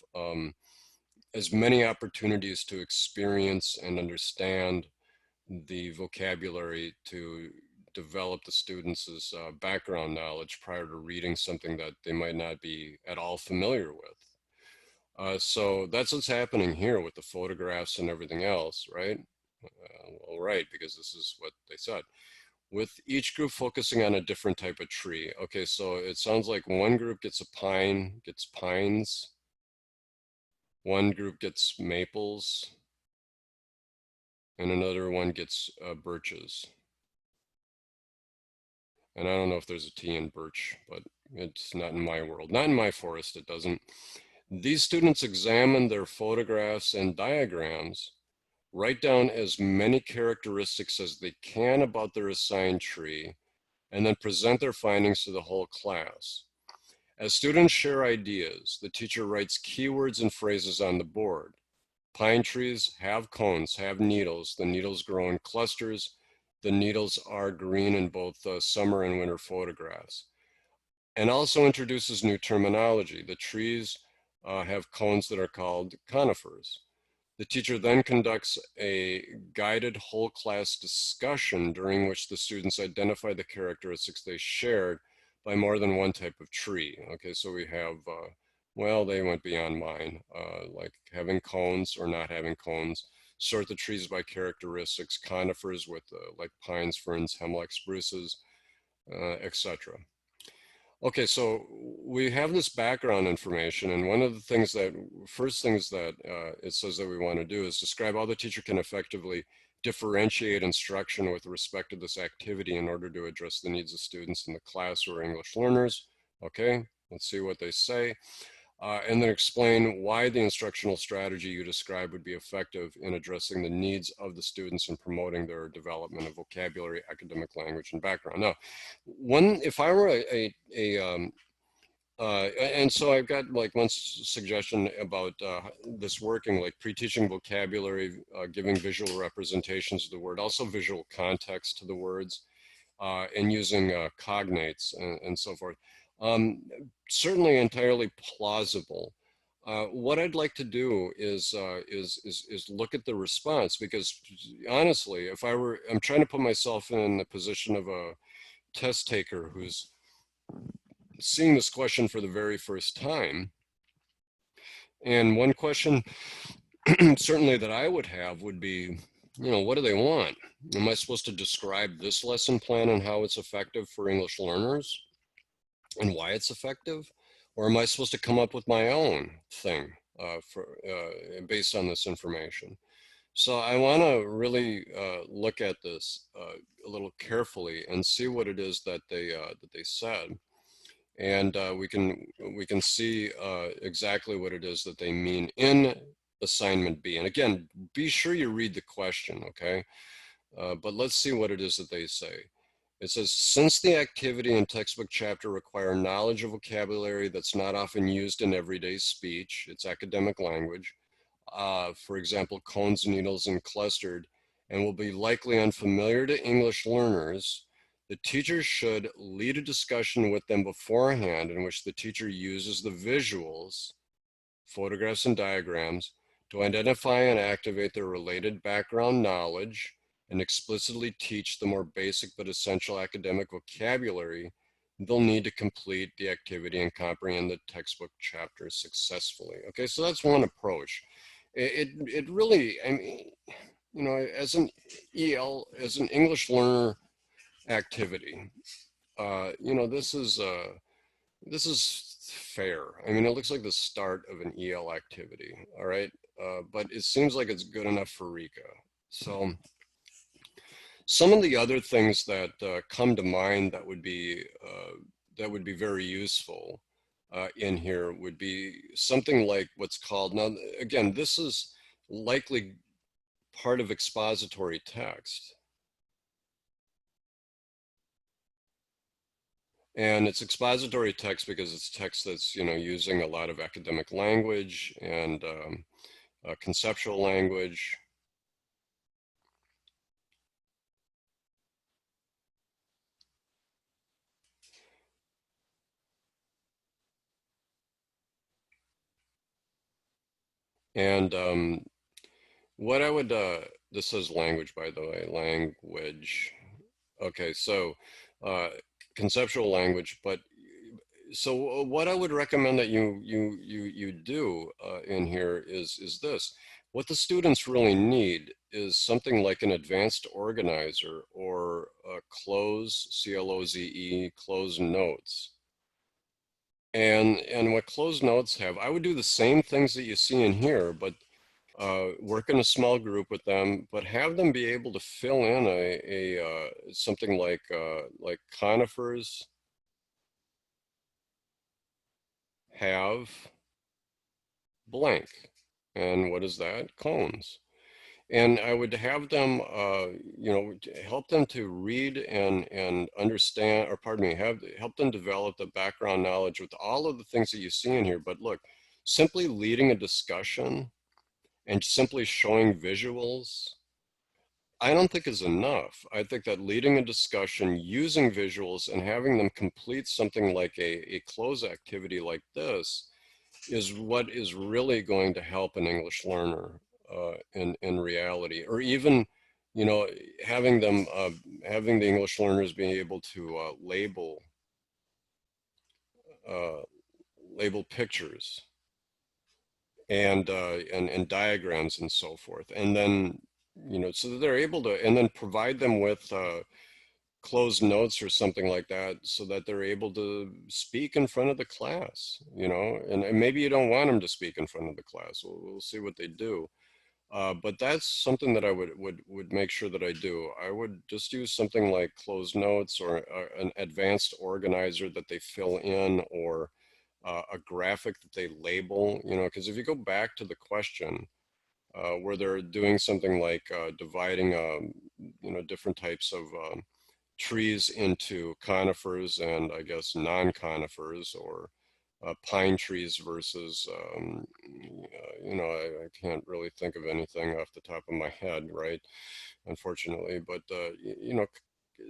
as many opportunities to experience and understand the vocabulary to develop the students' background knowledge prior to reading something that they might not be at all familiar with. So that's what's happening here with the photographs and everything else, right? Well, right, because this is what they said. With each group focusing on a different type of tree. Okay, so it sounds like one group gets gets pines. One group gets maples. And another one gets birches. And I don't know if there's a T in birch, but it's not in my world. Not in my forest, it doesn't. These students examine their photographs and diagrams, write down as many characteristics as they can about their assigned tree, and then present their findings to the whole class. As students share ideas, the teacher writes keywords and phrases on the board. Pine trees have cones, have needles. The needles grow in clusters. The needles are green in both summer and winter photographs. And also introduces new terminology. The trees have cones that are called conifers. The teacher then conducts a guided whole class discussion during which the students identify the characteristics they shared by more than one type of tree. Okay, so we have, well, they went beyond mine, like having cones or not having cones, sort the trees by characteristics, conifers with like pines, ferns, hemlock, spruces, etc. Okay, so we have this background information, and one of the things that, first things that it says that we want to do is describe how the teacher can effectively differentiate instruction with respect to this activity in order to address the needs of students in the class who are English learners. Okay, let's see what they say. And then explain why the instructional strategy you described would be effective in addressing the needs of the students and promoting their development of vocabulary, academic language, and background. Now, if I were and so I've got like one suggestion about this working, like pre-teaching vocabulary, giving visual representations of the word, also visual context to the words, and using cognates and so forth. Certainly entirely plausible. What I'd like to do is look at the response, because honestly, if I'm trying to put myself in the position of a test taker who's seeing this question for the very first time. And one question certainly that I would have would be, what do they want? Am I supposed to describe this lesson plan and how it's effective for English learners and why it's effective? Or am I supposed to come up with my own thing based on this information? So I want to really look at this a little carefully and see what it is that they said. And we can see exactly what it is that they mean in assignment B. And again, be sure you read the question, okay? But let's see what it is that they say. It says, since the activity and textbook chapter require knowledge of vocabulary that's not often used in everyday speech, it's academic language, for example, cones, needles, and clustered, and will be likely unfamiliar to English learners, the teacher should lead a discussion with them beforehand in which the teacher uses the visuals, photographs and diagrams, to identify and activate their related background knowledge and explicitly teach the more basic but essential academic vocabulary they'll need to complete the activity and comprehend the textbook chapter successfully. Okay, so that's one approach. It really, I mean, as an as an English learner activity, this is fair. I mean, it looks like the start of an EL activity, all right? But it seems like it's good enough for RICA. So some of the other things that come to mind that would be very useful in here would be something like what's called, now again, this is likely part of expository text. And it's expository text because it's text that's, using a lot of academic language and conceptual language. And what I would, this says language, by the way, language. Okay, so conceptual language, but so what I would recommend that you do in here is this. What the students really need is something like an advanced organizer or cloze, C-L-O-Z-E, cloze notes. And what closed notes have, I would do the same things that you see in here, but work in a small group with them, but have them be able to fill in something like conifers have blank. And what is that? Cones. And I would have them, help them to read and understand, or pardon me, help them develop the background knowledge with all of the things that you see in here. But look, simply leading a discussion and simply showing visuals, I don't think is enough. I think that leading a discussion using visuals and having them complete something like a close activity like this is what is really going to help an English learner in reality. Or even, having them, having the English learners being able to uh, label pictures and diagrams and so forth, and then so that they're able to, and then provide them with closed notes or something like that, so that they're able to speak in front of the class, and maybe you don't want them to speak in front of the class. We'll see what they do. But that's something that I would make sure that I do. I would just use something like closed notes, or an advanced organizer that they fill in, or a graphic that they label, because if you go back to the question, where they're doing something like dividing, different types of trees into conifers and, I guess, non-conifers, or pine trees versus, I can't really think of anything off the top of my head, right? Unfortunately, but,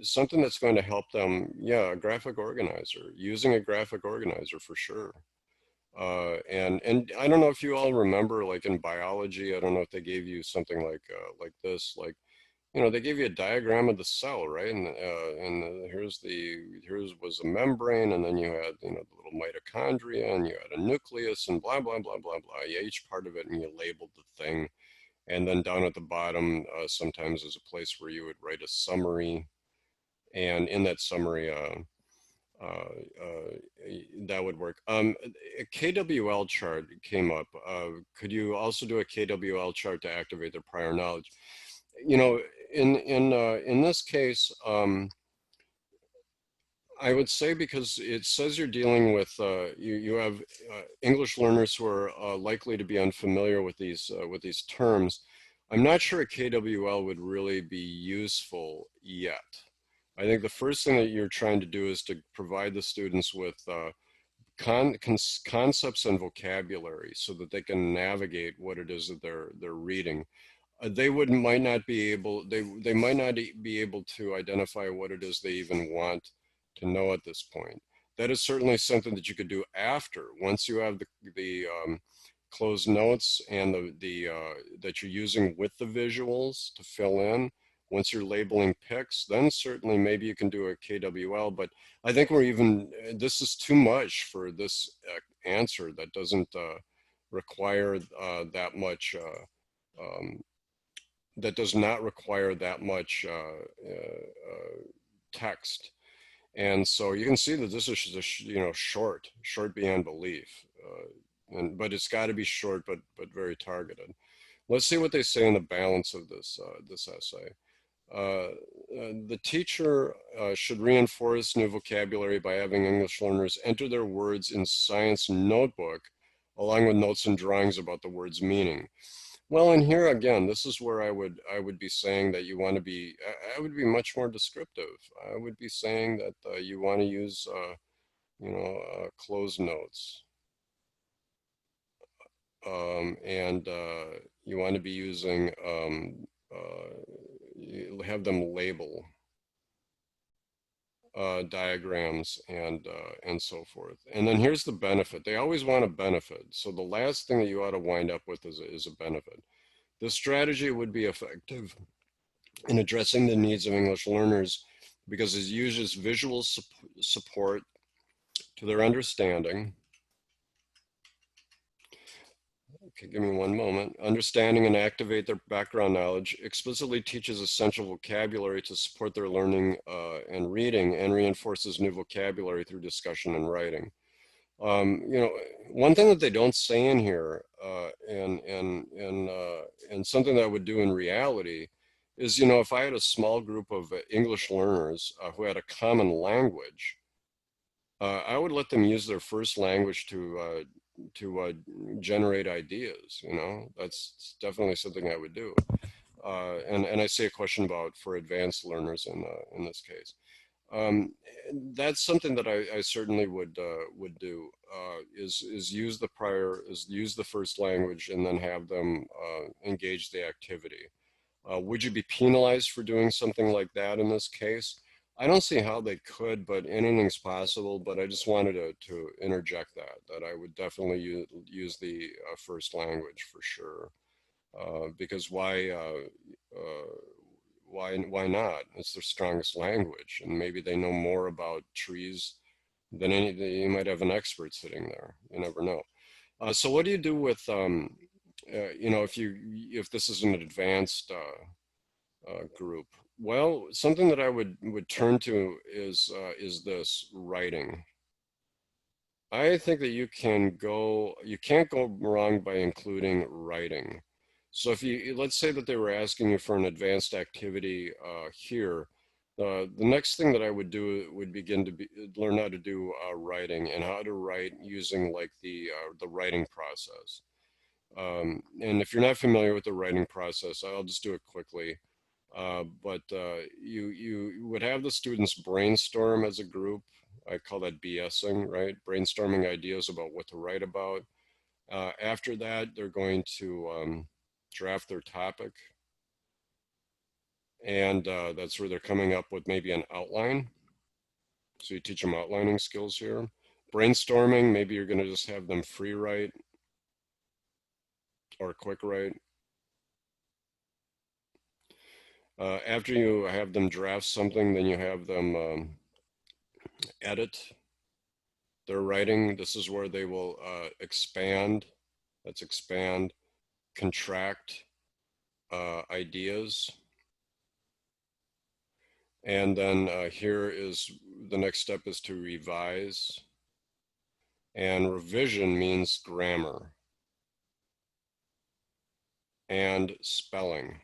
something that's going to help them, yeah, a graphic organizer, using a graphic organizer for sure. And I don't know if you all remember, like in biology, I don't know if they gave you something like this, like, they gave you a diagram of the cell, right? And here's was a membrane, and then you had, the little mitochondria, and you had a nucleus, and blah blah blah blah blah. Yeah, each part of it, and you labeled the thing. And then down at the bottom, sometimes there's a place where you would write a summary, and in that summary, that would work. A KWL chart came up. Could you also do a KWL chart to activate their prior knowledge? In this case, I would say, because it says you're dealing with, you have English learners who are likely to be unfamiliar with these terms. I'm not sure a KWL would really be useful yet. I think the first thing that you're trying to do is to provide the students with concepts and vocabulary, so that they can navigate what it is that they're reading. Might not be able, they might not be able to identify what it is they even want to know at this point. That is certainly something that you could do after, once you have the closed notes, and that you're using with the visuals to fill in. Once you're labeling pics, then certainly maybe you can do a KWL. But I think this is too much for this answer that doesn't require that much. That does not require that much text. And so you can see that this is short beyond belief. But it's got to be short, but very targeted. Let's see what they say in the balance of this essay. The teacher should reinforce new vocabulary by having English learners enter their words in science notebook, along with notes and drawings about the word's meaning. Well, and here again, this is where I would be saying that you want to be. I would be much more descriptive. I would be saying that you want to use, closed notes, and you want to be using. You have them label diagrams and so forth. And then here's the benefit. They always want a benefit. So the last thing that you ought to wind up with is a benefit. This strategy would be effective in addressing the needs of English learners because it uses visual support to their understanding. Okay, give me one moment. Understanding and activate their background knowledge, explicitly teaches essential vocabulary to support their learning and reading, and reinforces new vocabulary through discussion and writing. One thing that they don't say in here, and something that I would do in reality is, you know, if I had a small group of English learners who had a common language, I would let them use their first language to generate ideas. You know, that's definitely something I would do. And I say a question about for advanced learners in this case. Um, that's something that I certainly would do is use the first language and then have them engage the activity. Would you be penalized for doing something like that in this case? I don't see how they could, but anything's possible. But I just wanted to interject that I would definitely use the first language for sure. Because why not? It's their strongest language, and maybe they know more about trees than any. You might have an expert sitting there. You never know. So what do you do with you know, if this is an advanced group? Well, something that I would turn to is this writing. I think that you can't go wrong by including writing. So if you, let's say that they were asking you for an advanced activity here, the next thing that I would do would begin to learn how to do writing and how to write using like the writing process. And if you're not familiar with the writing process, I'll just do it quickly. You would have the students brainstorm as a group. I call that BSing, right? Brainstorming ideas about what to write about. After that, they're going to draft their topic, and that's where they're coming up with maybe an outline. So you teach them outlining skills here. Brainstorming, maybe you're going to just have them free write or quick write. After you have them draft something, then you have them edit their writing. This is where they will expand, that's expand, contract ideas. And then here is the next step is to revise. And revision means grammar and spelling.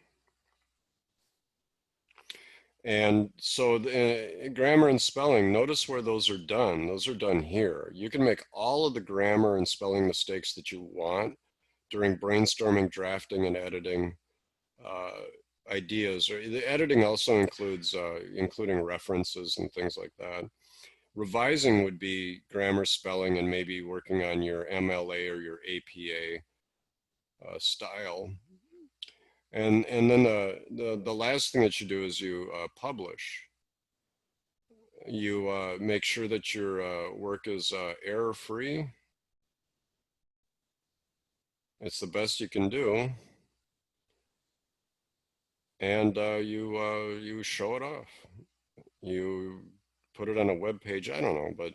And so the, grammar and spelling, notice where those are done. Those are done here. You can make all of the grammar and spelling mistakes that you want during brainstorming, drafting, and editing ideas. Or the editing also includes including references and things like that. Revising would be grammar, spelling, and maybe working on your MLA or your APA style. And then the last thing that you do is you publish. You make sure that your work is error-free. It's the best you can do. And you show it off. You put it on a web page. I don't know, but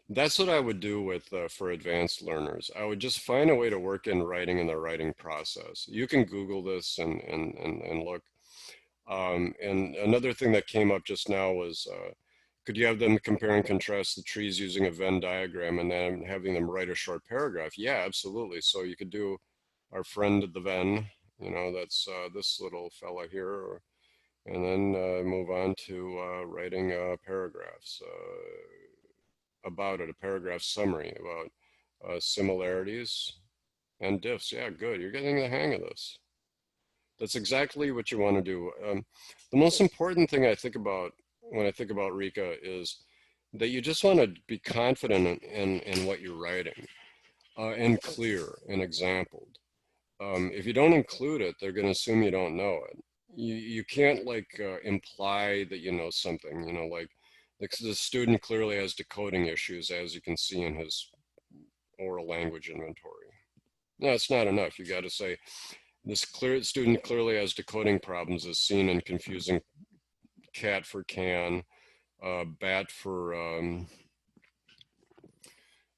that's what I would do with for advanced learners. I would just find a way to work in writing in the writing process. You can Google this and look. And another thing that came up just now was, could you have them compare and contrast the trees using a Venn diagram and then having them write a short paragraph? Yeah, absolutely. So you could do our friend the Venn, you know, that's this little fella here, and then move on to writing paragraphs about it, a paragraph summary about similarities and diffs. Yeah, good. You're getting the hang of this. That's exactly what you want to do. The most important thing I think about when I think about RICA is that you just want to be confident in what you're writing and clear and exampled. If you don't include it, they're going to assume you don't know it. You can't like imply that you know something, you know, like the student clearly has decoding issues, as you can see in his oral language inventory. No, it's not enough. You got to say, this student clearly has decoding problems as seen in confusing cat for can, bat for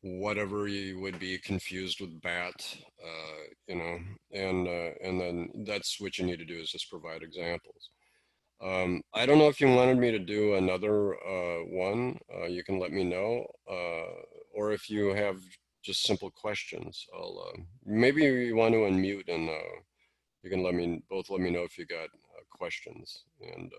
whatever you would be confused with bat, you know, and then that's what you need to do is just provide examples. I don't know if you wanted me to do another one, you can let me know, or if you have just simple questions. Maybe you want to unmute and you can let me know if you got questions, and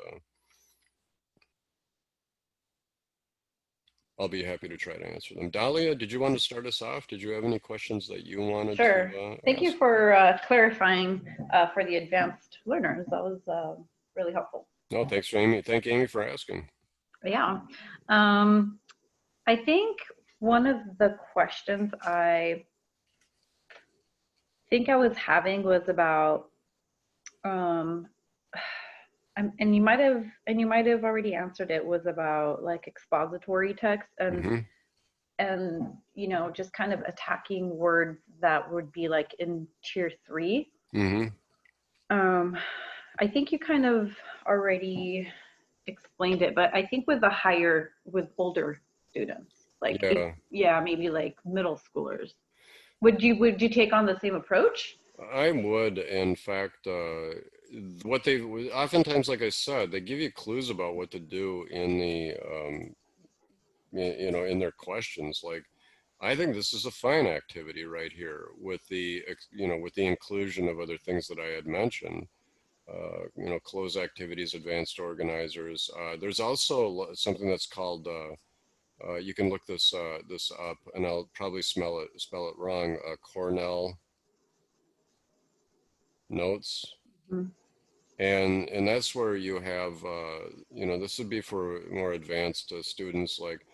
I'll be happy to try to answer them. Dahlia, did you want to start us off? Did you have any questions that you wanted Sure. to Thank ask? you for clarifying for the advanced learners. That was really helpful. No, thanks, Amy. Thank Amy for asking. Yeah. I think one of the questions I think I was having was about, and you might have already answered it, was about like expository text and you know, just kind of attacking words that would be like in tier 3. I think you kind of already explained it, but I think with older students, like maybe like middle schoolers, would you take on the same approach? I would. In fact, what they oftentimes, like I said, they give you clues about what to do in the in their questions. Like, I think this is a fine activity right here with the with the inclusion of other things that I had mentioned. Close activities, advanced organizers. There's also something that's called you can look this up, and I'll probably spell it wrong. Cornell Notes. And that's where you have this would be for more advanced students. Like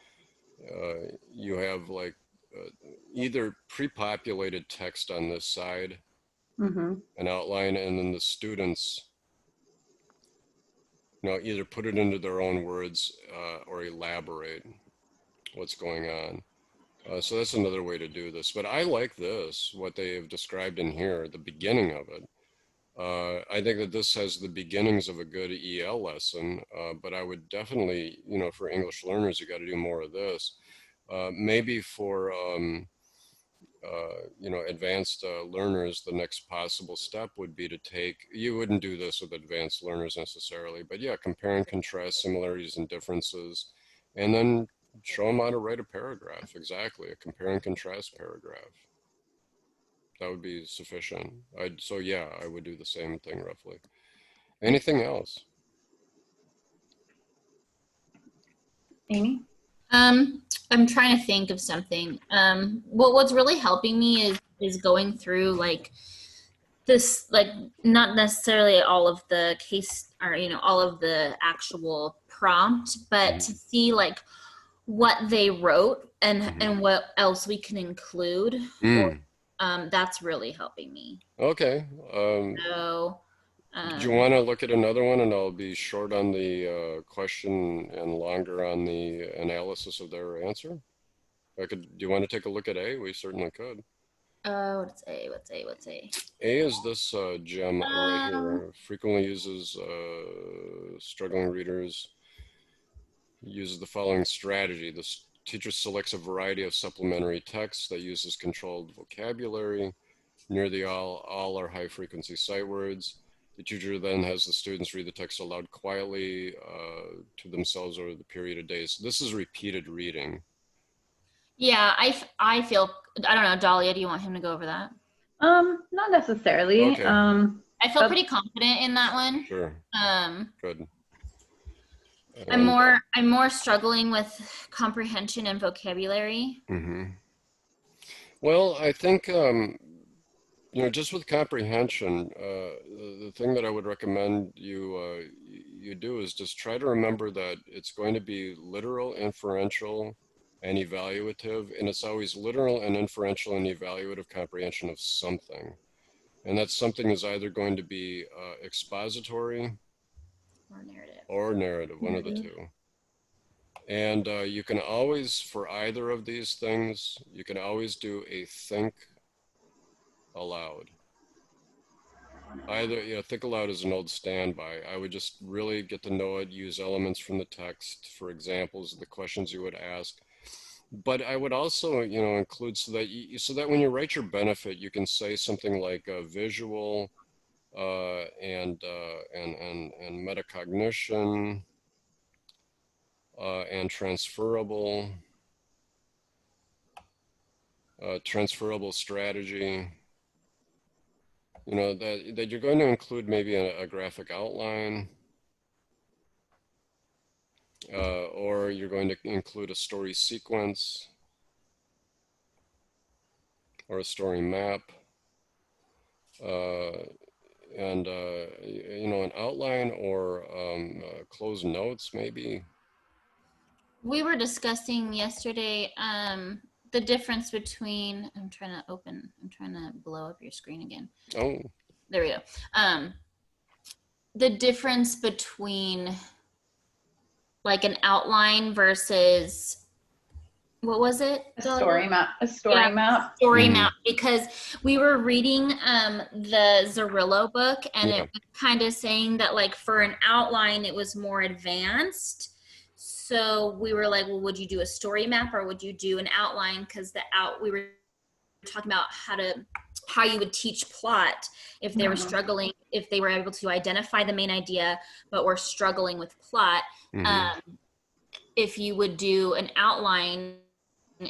you have like either pre-populated text on this side, an outline, and then the students either put it into their own words or elaborate what's going on. So that's another way to do this. But I like this, what they have described in here, the beginning of it. I think that this has the beginnings of a good EL lesson, but I would definitely, for English learners, you got to do more of this. Maybe for, advanced learners, the next possible step would be to you wouldn't do this with advanced learners necessarily, but yeah, compare and contrast similarities and differences, and then show them how to write a paragraph, exactly, a compare and contrast paragraph. That would be sufficient. So yeah, I would do the same thing roughly. Anything else? Amy? I'm trying to think of something. What's really helping me is going through like this, like not necessarily all of the case or all of the actual prompt, but to see like what they wrote and what else we can include. That's really helping me. Okay. So, do you want to look at another one, and I'll be short on the question and longer on the analysis of their answer? Do you want to take a look at A? We certainly could. What's A? A is this gem right here. Frequently uses struggling readers. Uses the following strategy. The teacher selects a variety of supplementary texts that uses controlled vocabulary. Nearly all are high frequency sight words. The teacher then has the students read the text aloud quietly to themselves over the period of days. This is repeated reading. Yeah, I feel, I don't know, Dahlia, do you want him to go over that? Not necessarily. Okay. I feel pretty confident in that one. Sure. Good. I'm more struggling with comprehension and vocabulary. Well, I think just with comprehension, the thing that I would recommend you do is just try to remember that it's going to be literal, inferential, and evaluative, and it's always literal and inferential and evaluative comprehension of something. And that something is either going to be expository or narrative, one of the two. And you can always, for either of these things, you can always do a think aloud. Either, think aloud is an old standby. I would just really get to know it, use elements from the text for examples of the questions you would ask. But I would also, include so that when you write your benefit, you can say something like visual and metacognition and transferable transferable strategy. You know, that you're going to include maybe a graphic outline, or you're going to include a story sequence or a story map, and you know, an outline or closed notes maybe. We were discussing yesterday the difference between, I'm trying to blow up your screen again. Oh. There we go. The difference between like an outline versus, what was it? A story map. A story Yeah, map. Story map, because we were reading the Zerillo book, and Yeah. it was kind of saying that like for an outline it was more advanced. So we were like, well, would you do a story map or would you do an outline? Because we were talking about how you would teach plot if they were struggling, if they were able to identify the main idea but were struggling with plot. If you would do an outline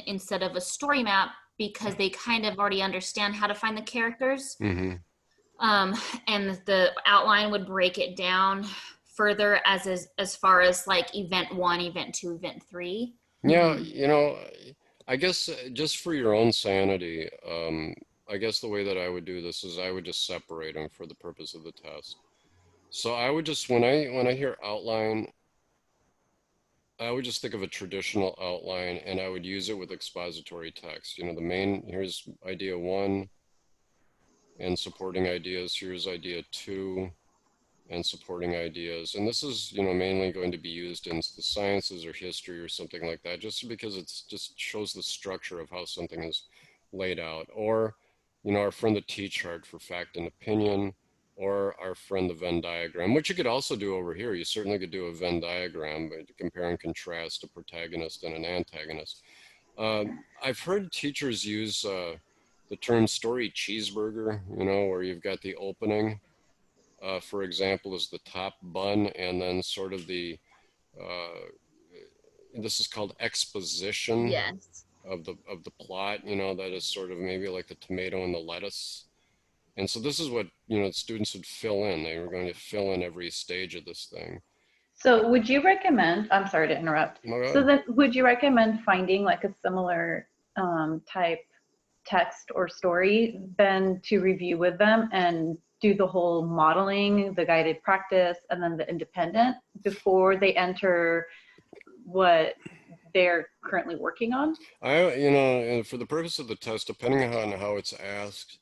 instead of a story map, because they kind of already understand how to find the characters. And the outline would break it down further as far as like event 1, event 2, event 3. Yeah, you know, I guess just for your own sanity, I guess the way that I would do this is I would just separate them for the purpose of the test. So I would just, when I hear outline, I would just think of a traditional outline and I would use it with expository text. You know, here's idea 1 and supporting ideas. Here's idea 2 and supporting ideas. And this is, you know, mainly going to be used in the sciences or history or something like that, just because it's just shows the structure of how something is laid out. Or, you know, our friend the T-chart for fact and opinion, or our friend the Venn diagram, which you could also do over here. You certainly could do a Venn diagram, but compare and contrast a protagonist and an antagonist. I've heard teachers use the term story cheeseburger, you know, where you've got the opening, for example, is the top bun, and then sort of this is called exposition. Yes. Of the plot, you know, that is sort of maybe like the tomato and the lettuce. And so this is what, you know, students would fill in. They were going to fill in every stage of this thing. So would you recommend, I'm sorry to interrupt. So then would you recommend finding like a similar type text or story then to review with them and do the whole modeling, the guided practice, and then the independent before they enter what they're currently working on? You know, for the purpose of the test, depending on how it's asked,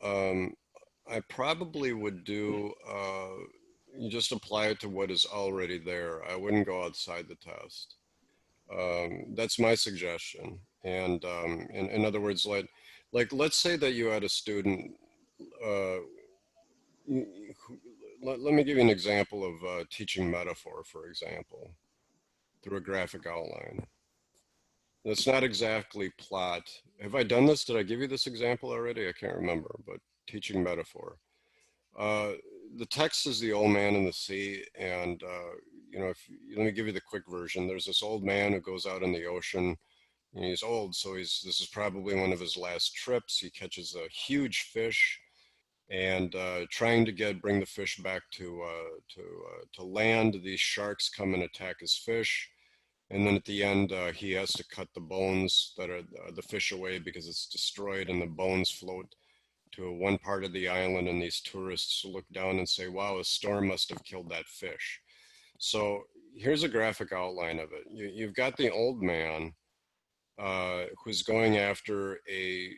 I probably would do, you just apply it to what is already there. I wouldn't go outside the test. That's my suggestion. And in other words, like let's say that you had a student, let me give you an example of teaching metaphor, for example, through a graphic outline. That's not exactly plot. Have I done this? Did I give you this example already? I can't remember, but teaching metaphor. The text is the old man in the sea, and you know, let me give you the quick version. There's this old man who goes out in the ocean, and he's old, so this is probably one of his last trips. He catches a huge fish, and trying to bring the fish back to land. These sharks come and attack his fish. And then at the end, he has to cut the bones that are the fish away because it's destroyed, and the bones float to one part of the island, and these tourists look down and say, wow, a storm must have killed that fish. So here's a graphic outline of it. You've got the old man who's going after a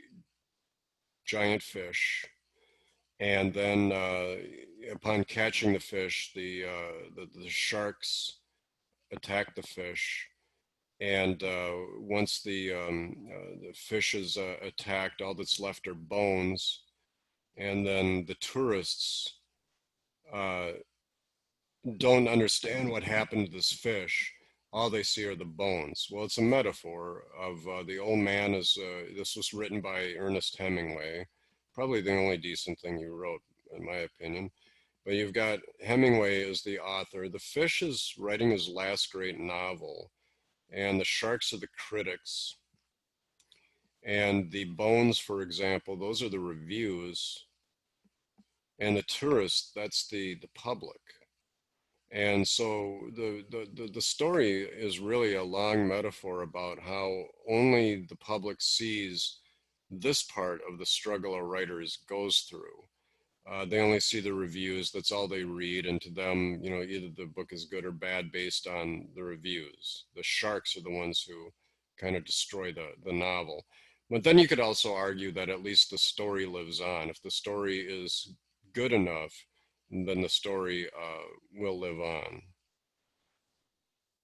giant fish, and then upon catching the fish, the sharks attack the fish. And once the fish is attacked, all that's left are bones. And then the tourists uh, don't understand what happened to this fish. All they see are the bones. Well, it's a metaphor of the old man this was written by Ernest Hemingway, probably the only decent thing he wrote, in my opinion. But you've got Hemingway as the author. The fish is writing his last great novel, and the sharks are the critics. And the bones, for example, those are the reviews, and the tourists, that's the public. And so the story is really a long metaphor about how only the public sees this part of the struggle a writer goes through. They only see the reviews. That's all they read. And to them, you know, either the book is good or bad based on the reviews. The sharks are the ones who kind of destroy the novel. But then you could also argue that at least the story lives on. If the story is good enough, then the story will live on.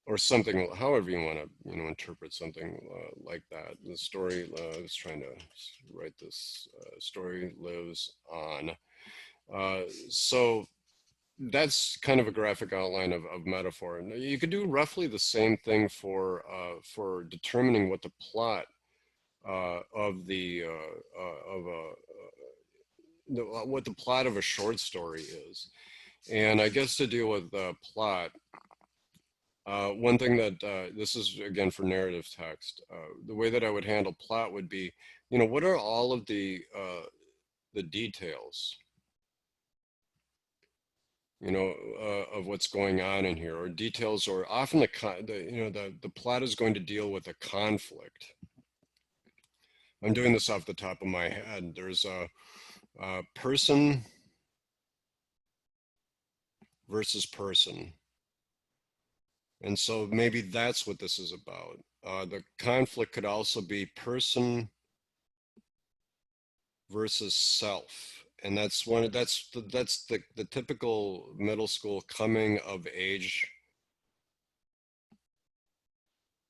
Or something, however you want to, you know, interpret something like that. The story, I was trying to write this, story lives on. So that's kind of a graphic outline of metaphor. And you could do roughly the same thing for determining what the plot of the of a what the plot of a short story is. And I guess to deal with plot, one thing that this is again for narrative text, the way that I would handle plot would be, you know, what are all of the details, you know, of what's going on in here, or details, or often you know, the plot is going to deal with a conflict. I'm doing this off the top of my head. There's a person versus person. And so maybe that's what this is about. The conflict could also be person versus self. And that's the typical middle school coming of age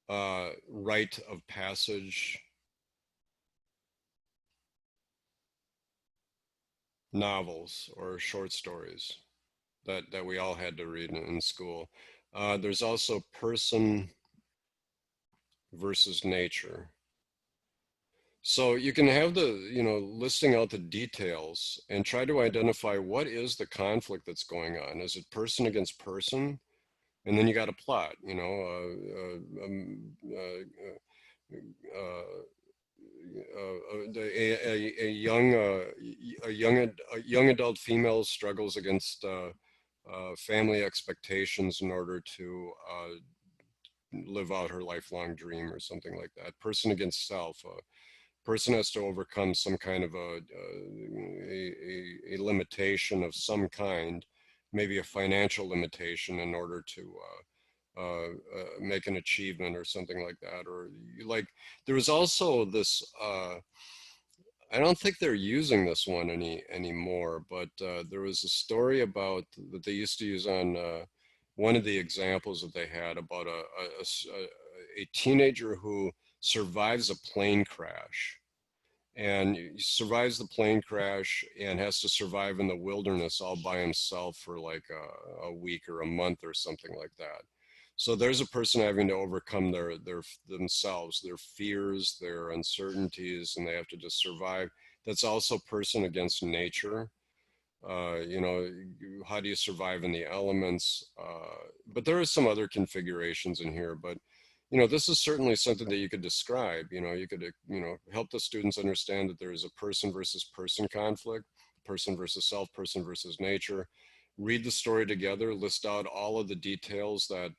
rite of passage novels or short stories that we all had to read in school. There's also person versus nature. So you can have the, you know, listing out the details and try to identify what is the conflict that's going on. Is it person against person? And then you got a plot, you know, a young adult female struggles against family expectations in order to live out her lifelong dream or something like that. Person against self. Person has to overcome some kind of a limitation of some kind, maybe a financial limitation, in order to make an achievement or something like that. Or like, there was also this, I don't think they're using this one anymore, but there was a story about that they used to use on one of the examples that they had about a teenager who survives a plane crash, and he survives the plane crash and has to survive in the wilderness all by himself for like a week or a month or something like that. So there's a person having to overcome their themselves, their fears, their uncertainties, and they have to just survive. That's also person against nature. You know, how do you survive in the elements? But there are some other configurations in here, but you know, this is certainly something that you could describe. You know, you could, you know, help the students understand that there is a person versus person conflict, person versus self, person versus nature. Read the story together, list out all of the details that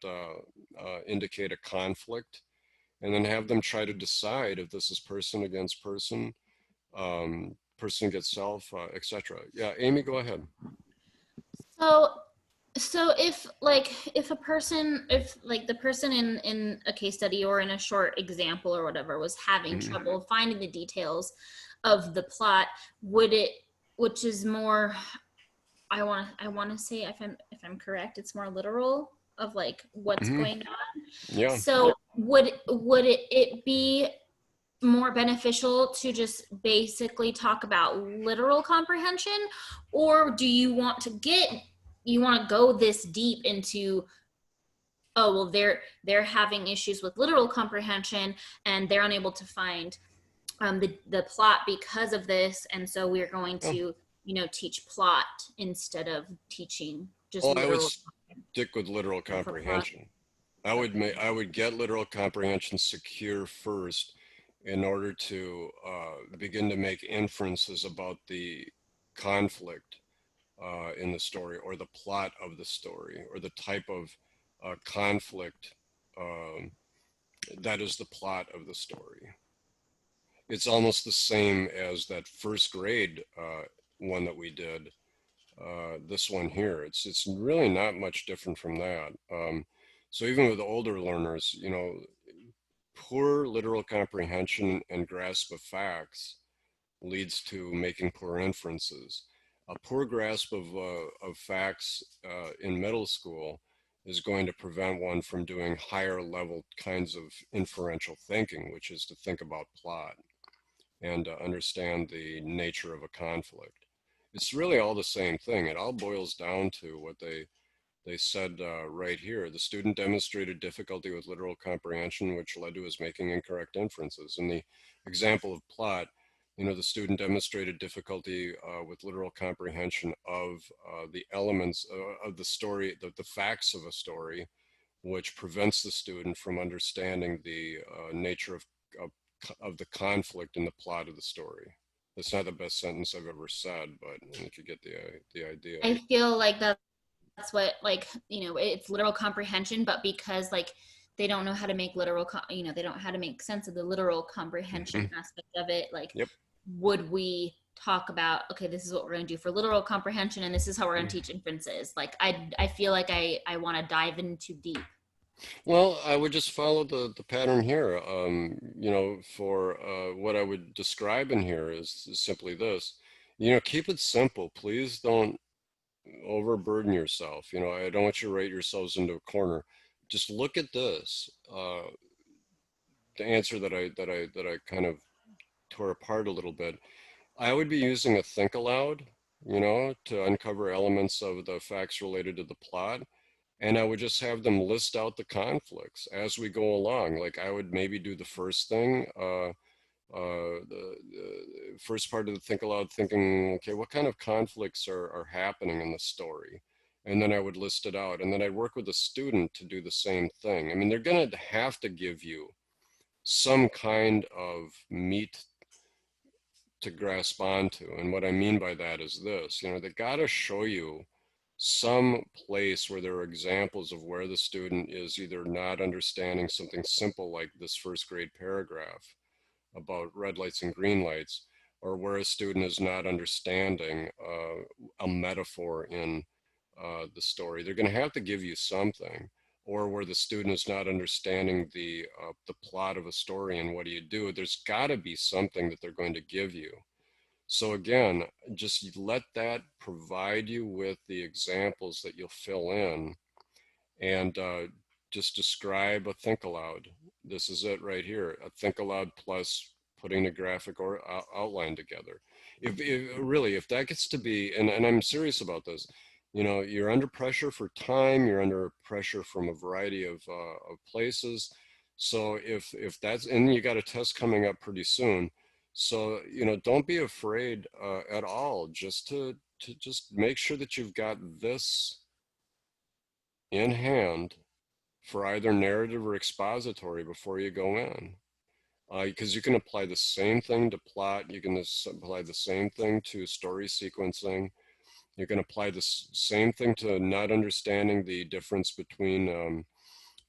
indicate a conflict, and then have them try to decide if this is person against person, person against self, etc. Yeah, Amy, go ahead. So if the person in a case study or in a short example or whatever was having trouble finding the details of the plot, which is more, I want to say, if I'm correct, it's more literal of like what's going on. Yeah. So would it be more beneficial to just basically talk about literal comprehension, or do you want to go this deep into, oh well, they're having issues with literal comprehension and they're unable to find the plot because of this, and so we're going to teach plot instead of teaching just well, I would literal stick with literal comprehension. I would get literal comprehension secure first, in order to begin to make inferences about the conflict in the story, or the plot of the story, or the type of conflict um, that is the plot of the story. It's almost the same as that first grade one that we did. This one here, it's really not much different from that. So even with older learners, you know, poor literal comprehension and grasp of facts leads to making poor inferences. A poor grasp of facts in middle school is going to prevent one from doing higher level kinds of inferential thinking, which is to think about plot and understand the nature of a conflict. It's really all the same thing. It all boils down to what they said right here. The student demonstrated difficulty with literal comprehension, which led to his making incorrect inferences. In the example of plot, you know, the student demonstrated difficulty with literal comprehension of the elements of the story, the facts of a story, which prevents the student from understanding the nature of, of the conflict in the plot of the story. That's not the best sentence I've ever said, but I think you get the idea. I feel like that's what, like, you know, it's literal comprehension, but because like they don't know how to make literal, you know, they don't know how to make sense of the literal comprehension aspect of it. Like, would we talk about, okay, this is what we're going to do for literal comprehension, and this is how we're going to teach inferences? Like, I feel like I want to dive in too deep. Well, I would just follow the pattern here. You know, for what I would describe in here is simply this. You know, keep it simple. Please don't overburden yourself. You know, I don't want you to write yourselves into a corner. Just look at this. The answer that I kind of tore apart a little bit. I would be using a think aloud, you know, to uncover elements of the facts related to the plot. And I would just have them list out the conflicts as we go along. Like I would maybe do the first thing, the first part of the think aloud, thinking, okay, what kind of conflicts are happening in the story? And then I would list it out. And then I'd work with the student to do the same thing. I mean, they're going to have to give you some kind of meat to grasp onto. And what I mean by that is this, you know, they got to show you some place where there are examples of where the student is either not understanding something simple like this first grade paragraph about red lights and green lights, or where a student is not understanding a metaphor in the story. They're going to have to give you something, or where the student is not understanding the plot of a story. And what do you do? There's got to be something that they're going to give you. So again, just let that provide you with the examples that you'll fill in, and just describe a think aloud. This is it right here, a think aloud plus putting a graphic or outline together. If that gets to be, and I'm serious about this, you know, you're under pressure for time, you're under pressure from a variety of places. So if that's, and you got a test coming up pretty soon. So, you know, don't be afraid at all, just to just make sure that you've got this in hand for either narrative or expository before you go in. Because you can apply the same thing to plot, you can apply the same thing to story sequencing, you can apply the same thing to not understanding the difference between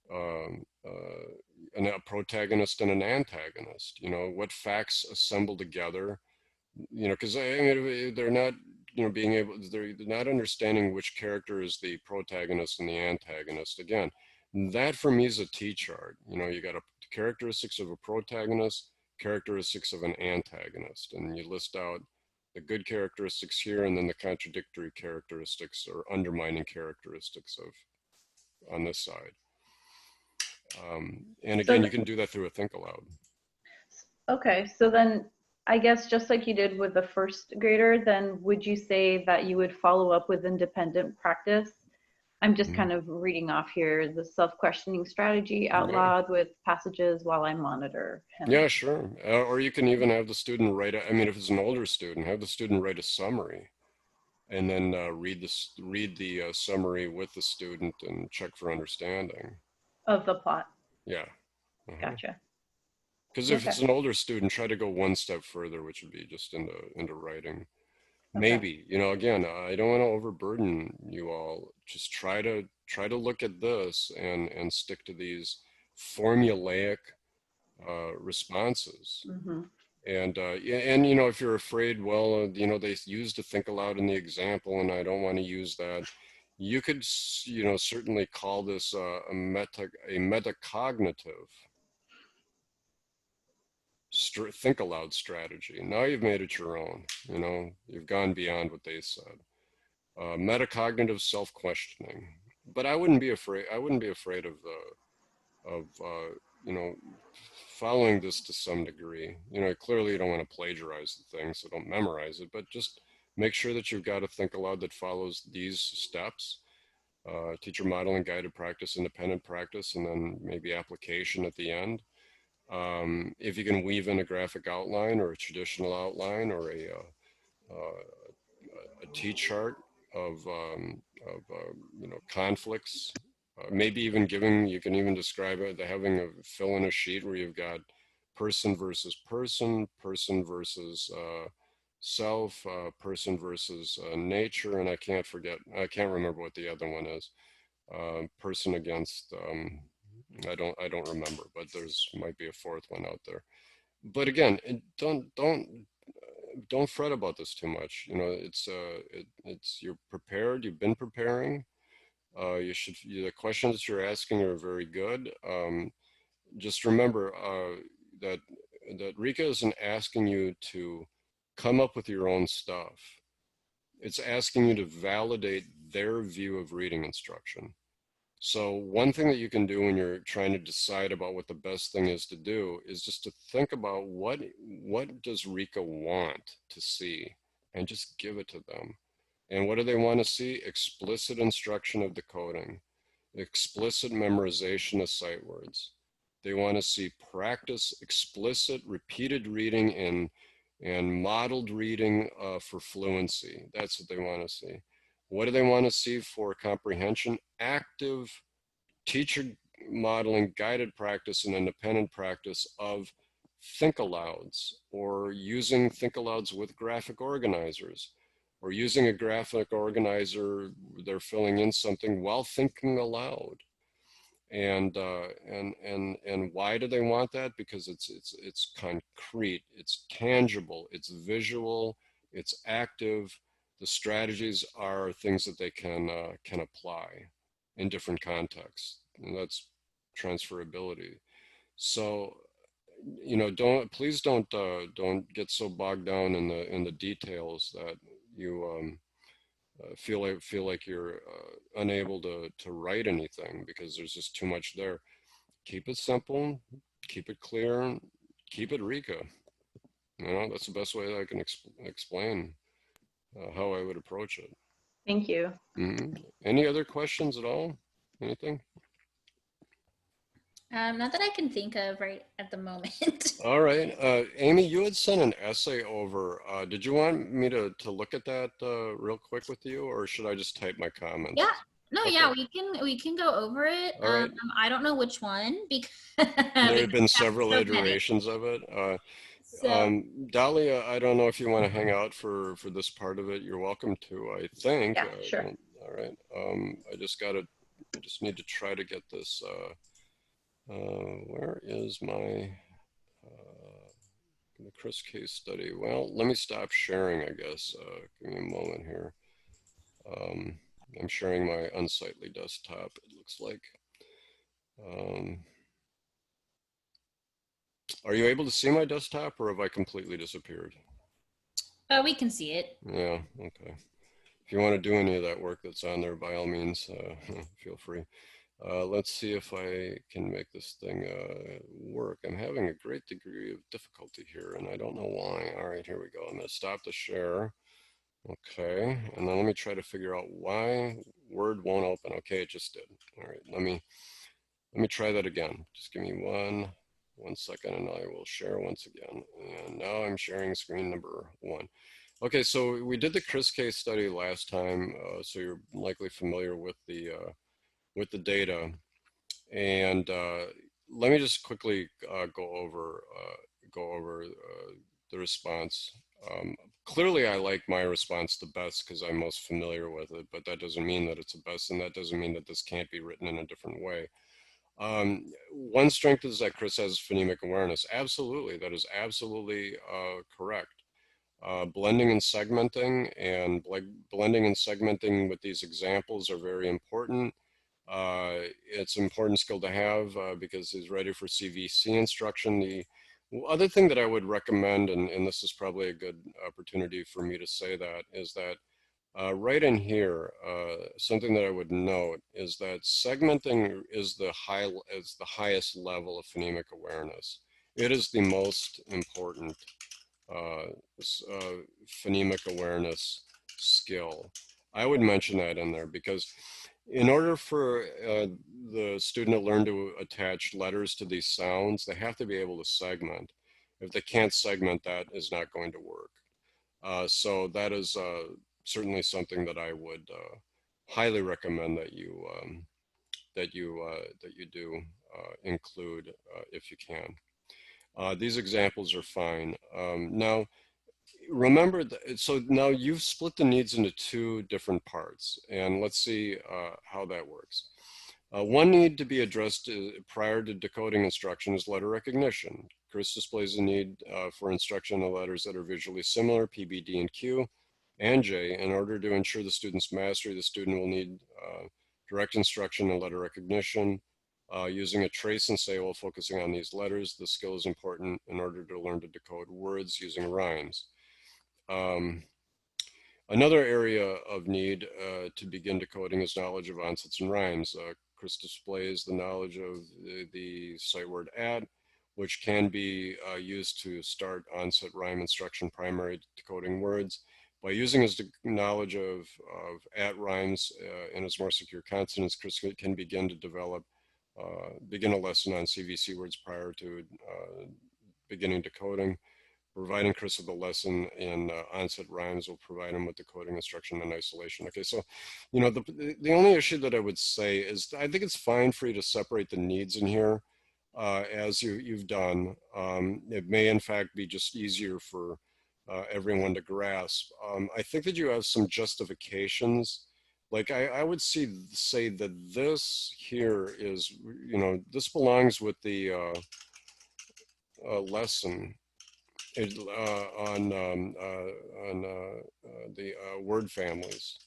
a protagonist and an antagonist. You know, what facts assemble together, you know, because I mean, they're not, you know, being able, they're not understanding which character is the protagonist and the antagonist. Again, that for me is a T-chart. You know, you got characteristics of a protagonist, characteristics of an antagonist, and you list out the good characteristics here, and then the contradictory characteristics or undermining characteristics of on this side. And again, you can do that through a think aloud. Okay, so then I guess just like you did with the first grader, then would you say that you would follow up with independent practice? I'm just kind of reading off here, the self-questioning strategy out loud with passages while I monitor him. Yeah, sure. Or you can even have the student write, I mean, if it's an older student, have the student write a summary, and then read the summary with the student and check for understanding. Of the plot. Yeah. Gotcha. Because if it's an older student, try to go one step further, which would be just into writing. Maybe, you know, again, I don't want to overburden you all. Just try to look at this and stick to these formulaic responses. And you know, if you're afraid, well, you know, they used to think aloud in the example, and I don't want to use that. You could, you know, certainly call this a metacognitive think aloud strategy. Now you've made it your own. You know, you've gone beyond what they said. Metacognitive self-questioning. But I wouldn't be afraid. I wouldn't be afraid of you know, following this to some degree. You know, clearly you don't want to plagiarize the thing, so don't memorize it. But just make sure that you've got a think aloud that follows these steps. Teacher modeling, guided practice, independent practice, and then maybe application at the end. If you can weave in a graphic outline or a traditional outline or a T-chart of you know, conflicts, maybe even giving, you can even describe it, having a fill in a sheet where you've got person versus person, person versus self, person versus nature, and I can't remember what the other one is. Person against, I don't remember, but there's might be a fourth one out there. But again, don't fret about this too much. You know, it's you're prepared. You've been preparing. The questions you're asking are very good. Just remember that RICA isn't asking you to come up with your own stuff. It's asking you to validate their view of reading instruction. So one thing that you can do when you're trying to decide about what the best thing is to do is just to think about what does RICA want to see, and just give it to them. And what do they want to see? Explicit instruction of decoding, explicit memorization of sight words. They want to see practice, explicit, repeated reading and modeled reading for fluency. That's what they want to see. What do they want to see for comprehension? Active teacher modeling, guided practice, and independent practice of think alouds, or using think alouds with graphic organizers, or using a graphic organizer, they're filling in something while thinking aloud. And why do they want that? Because it's concrete, it's tangible, it's visual, it's active. The strategies are things that they can apply in different contexts, and that's transferability. So, you know, please don't get so bogged down in the details that you feel like you're unable to write anything because there's just too much there. Keep it simple, keep it clear, keep it RICA. You know, that's the best way that I can explain how I would approach it. Thank you. Any other questions at all? Anything? Not that I can think of right at the moment. All right. Amy, you had sent an essay over. Did you want me to look at that real quick with you, or should I just type my comments? Yeah. No, Okay. yeah, we can go over it. All right. I don't know which one because there have been several iterations of it. Dahlia, I don't know if you want to hang out for this part of it. You're welcome to, I think. Yeah, sure. All right. I just need to try to get this. Where is my the Chris case study? Well, let me stop sharing, I guess. Give me a moment here. I'm sharing my unsightly desktop, it looks like. Are you able to see my desktop, or have I completely disappeared? We can see it. Yeah, okay. If you want to do any of that work that's on there, by all means, feel free. Let's see if I can make this thing work. I'm having a great degree of difficulty here, and I don't know why. All right, here we go. I'm going to stop the share. Okay, and then let me try to figure out why Word won't open. Okay, it just did. All right, let me try that again. Just give me one second, and I will share once again. And now I'm sharing screen number 1. Okay, so we did the Chris case study last time, so you're likely familiar with the data. And let me just quickly go over the response. Clearly, I like my response the best because I'm most familiar with it, but that doesn't mean that it's the best, and that doesn't mean that this can't be written in a different way. One strength is that Chris has phonemic awareness. Absolutely, that is absolutely correct. Blending and segmenting, and blending and segmenting with these examples are very important. It's an important skill to have because he's ready for CVC instruction. The other thing that I would recommend, and this is probably a good opportunity for me to say that, is that right in here, something that I would note is that segmenting is the highest level of phonemic awareness. It is the most important uh, phonemic awareness skill. I would mention that in there because in order for the student to learn to attach letters to these sounds, they have to be able to segment. If they can't segment, that is not going to work. So that is certainly something that I would highly recommend that you do include if you can. These examples are fine. Now, remember that, so now you've split the needs into two different parts, and let's see how that works. One need to be addressed prior to decoding instruction is letter recognition. Chris displays a need for instruction of letters that are visually similar, P, B, D, and Q, and J. In order to ensure the student's mastery, the student will need direct instruction and letter recognition. Using a trace and say while focusing on these letters, the skill is important in order to learn to decode words using rhymes. Another area of need to begin decoding is knowledge of onsets and rhymes. Chris displays the knowledge of the sight word at, which can be used to start onset rhyme instruction primary decoding words. By using his knowledge of at rhymes and his more secure consonants, Chris can begin to develop, begin a lesson on CVC words prior to beginning decoding. Providing Chris with a lesson in onset rhymes will provide him with decoding instruction in isolation. Okay, so, you know, the only issue that I would say is I think it's fine for you to separate the needs in here as you've done. It may in fact be just easier for everyone to grasp. I think that you have some justifications. Like I would say that this here is, you know, this belongs with the lesson on the word families.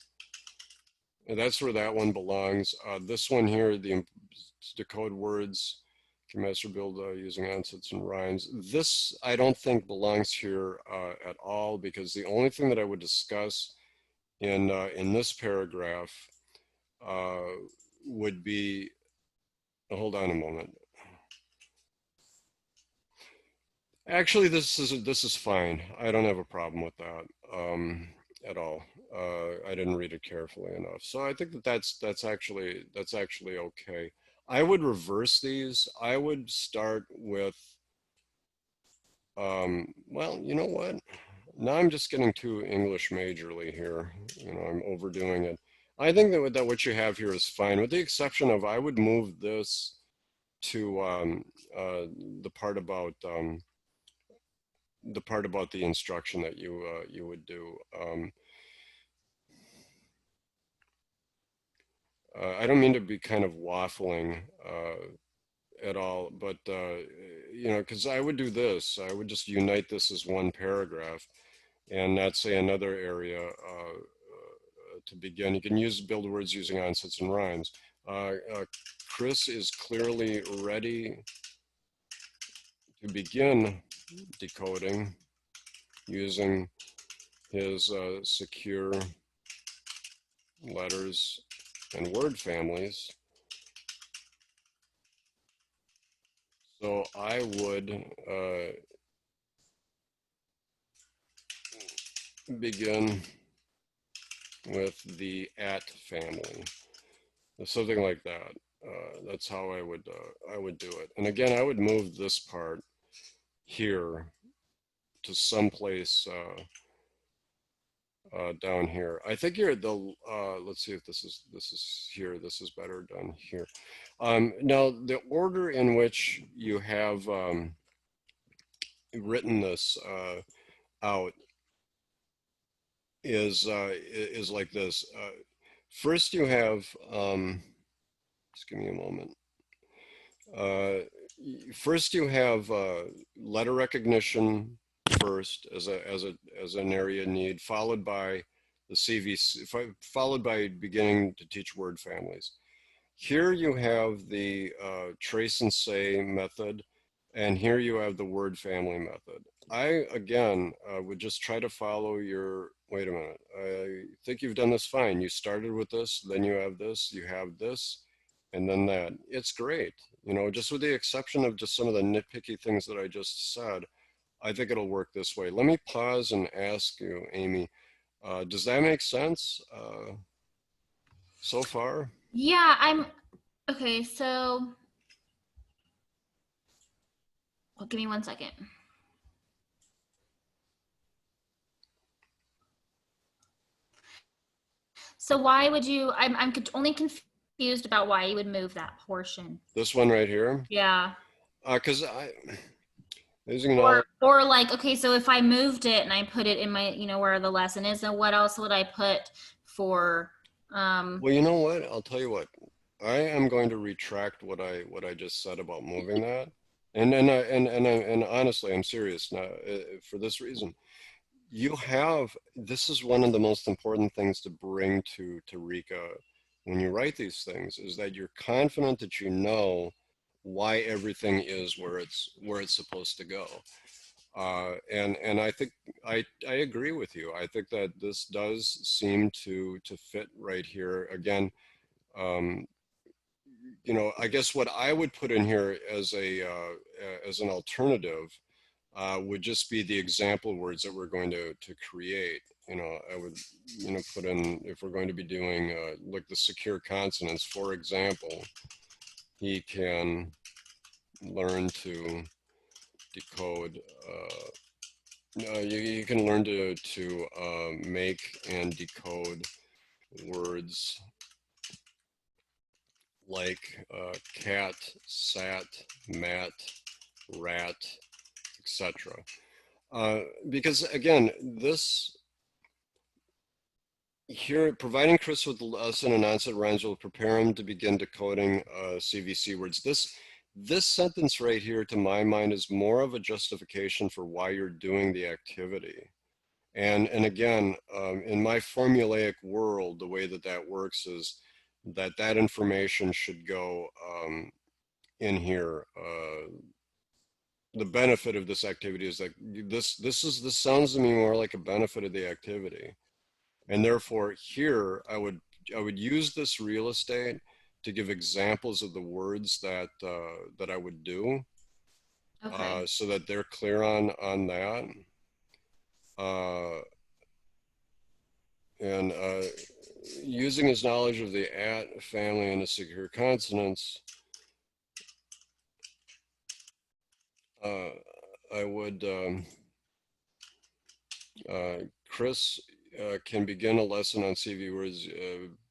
And that's where that one belongs. This one here, the decode words, can master build using onsets and rhymes. This I don't think belongs here at all, because the only thing that I would discuss in this paragraph would be, hold on a moment. Actually, this is fine. I don't have a problem with that at all. I didn't read it carefully enough, so I think that that's actually okay. I would reverse these. I would start with, well, you know what? Now I'm just getting too English majorly here. You know, I'm overdoing it. I think that what you have here is fine, with the exception of I would move this to the part about the instruction that you would do. I don't mean to be kind of waffling at all, but you know, because I would do this. I would just unite this as one paragraph, and not say another area to begin. You can use build words using onsets and rhymes. Chris is clearly ready to begin decoding using his secure letters and word families. So I would begin with the at family, something like that. That's how I would do it. And again, I would move this part here to someplace down here. I think you're the, let's see if this is here. This is better done here. Now, the order in which you have written this out is like this. First, you have, just give me a moment. First, you have letter recognition first as an area need, followed by the CVC, followed by beginning to teach word families. Here you have the trace and say method, and here you have the word family method. I, again, would just try to follow your, wait a minute, I think you've done this fine. You started with this, then you have this, and then that. It's great. You know, just with the exception of just some of the nitpicky things that I just said, I think it'll work this way. Let me pause and ask you, Amy, does that make sense so far? Yeah, okay, so, well, give me 1 second. So why would you, I'm only confused about why you would move that portion. This one right here? Yeah. Because or like, okay, so if I moved it and I put it in my, where the lesson is, then what else would I put for, well, you know what? I'll tell you what. I am going to retract what I just said about moving that. And honestly, I'm serious now, for this reason. This is one of the most important things to bring to RICA when you write these things, is that you're confident that you know why everything is where it's supposed to go. And I think I agree with you. I think that this does seem to fit right here. Again, I guess what I would put in here as an alternative would just be the example words that we're going to create. I would put in, if we're going to be doing like the secure consonants, for example, he can learn to decode. You can learn to make and decode words like cat, sat, mat, rat, etc. Because again, this here, providing Chris with the lesson and onset rhymes will prepare him to begin decoding CVC words. This sentence right here, to my mind, is more of a justification for why you're doing the activity. And again, in my formulaic world, the way that works is that information should go in here. The benefit of this activity is that this sounds to me more like a benefit of the activity, and therefore here I would use this real estate to give examples of the words that I would do, okay. so that they're clear on that. And using his knowledge of the at family and the secure consonants, I would, Chris can begin a lesson on CV words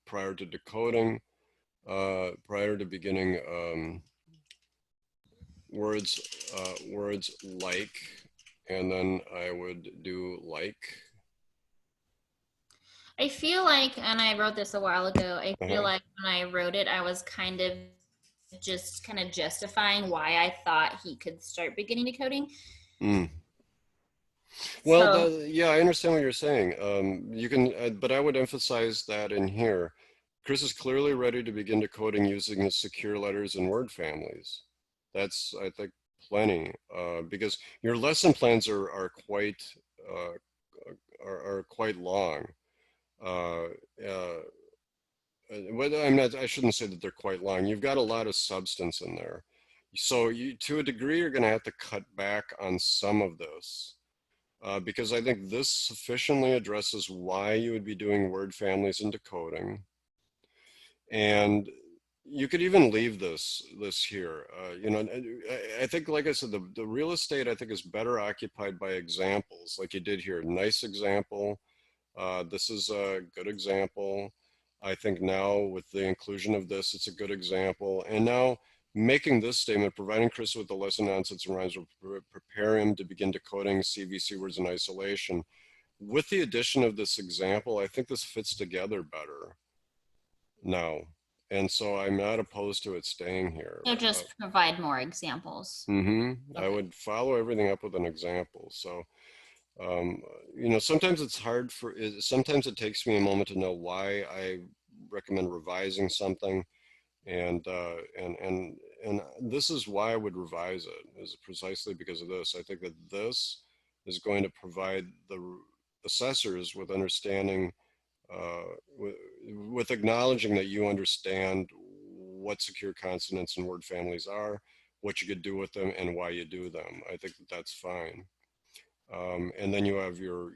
prior to decoding, prior to beginning words like, and then I would do like. I feel like, and I wrote this a while ago, I feel like when I wrote it, I was kind of justifying why I thought he could start beginning decoding. Well, yeah, I understand what you're saying. You can, but I would emphasize that in here. Chris is clearly ready to begin decoding using his secure letters and word families. That's, I think, plenty, because your lesson plans are quite long. I shouldn't say that they're quite long. You've got a lot of substance in there. So to a degree, you're going to have to cut back on some of this. Because I think this sufficiently addresses why you would be doing word families and decoding. And you could even leave this here. I think, like I said, the real estate, I think, is better occupied by examples, like you did here. Nice example This is a good example. I think now with the inclusion of this, it's a good example. And now making this statement, providing Chris with the lesson nonsense and rhymes will prepare him to begin decoding CVC words in isolation. With the addition of this example, I think this fits together better now. And so I'm not opposed to it staying here. So just provide more examples. Okay. I would follow everything up with an example. So, you know, sometimes it's hard sometimes it takes me a moment to know why I recommend revising something. And this is why I would revise it, is precisely because of this. I think that this is going to provide the assessors with understanding, with acknowledging that you understand what secure consonants and word families are, what you could do with them, and why you do them. I think that that's fine. And then you have your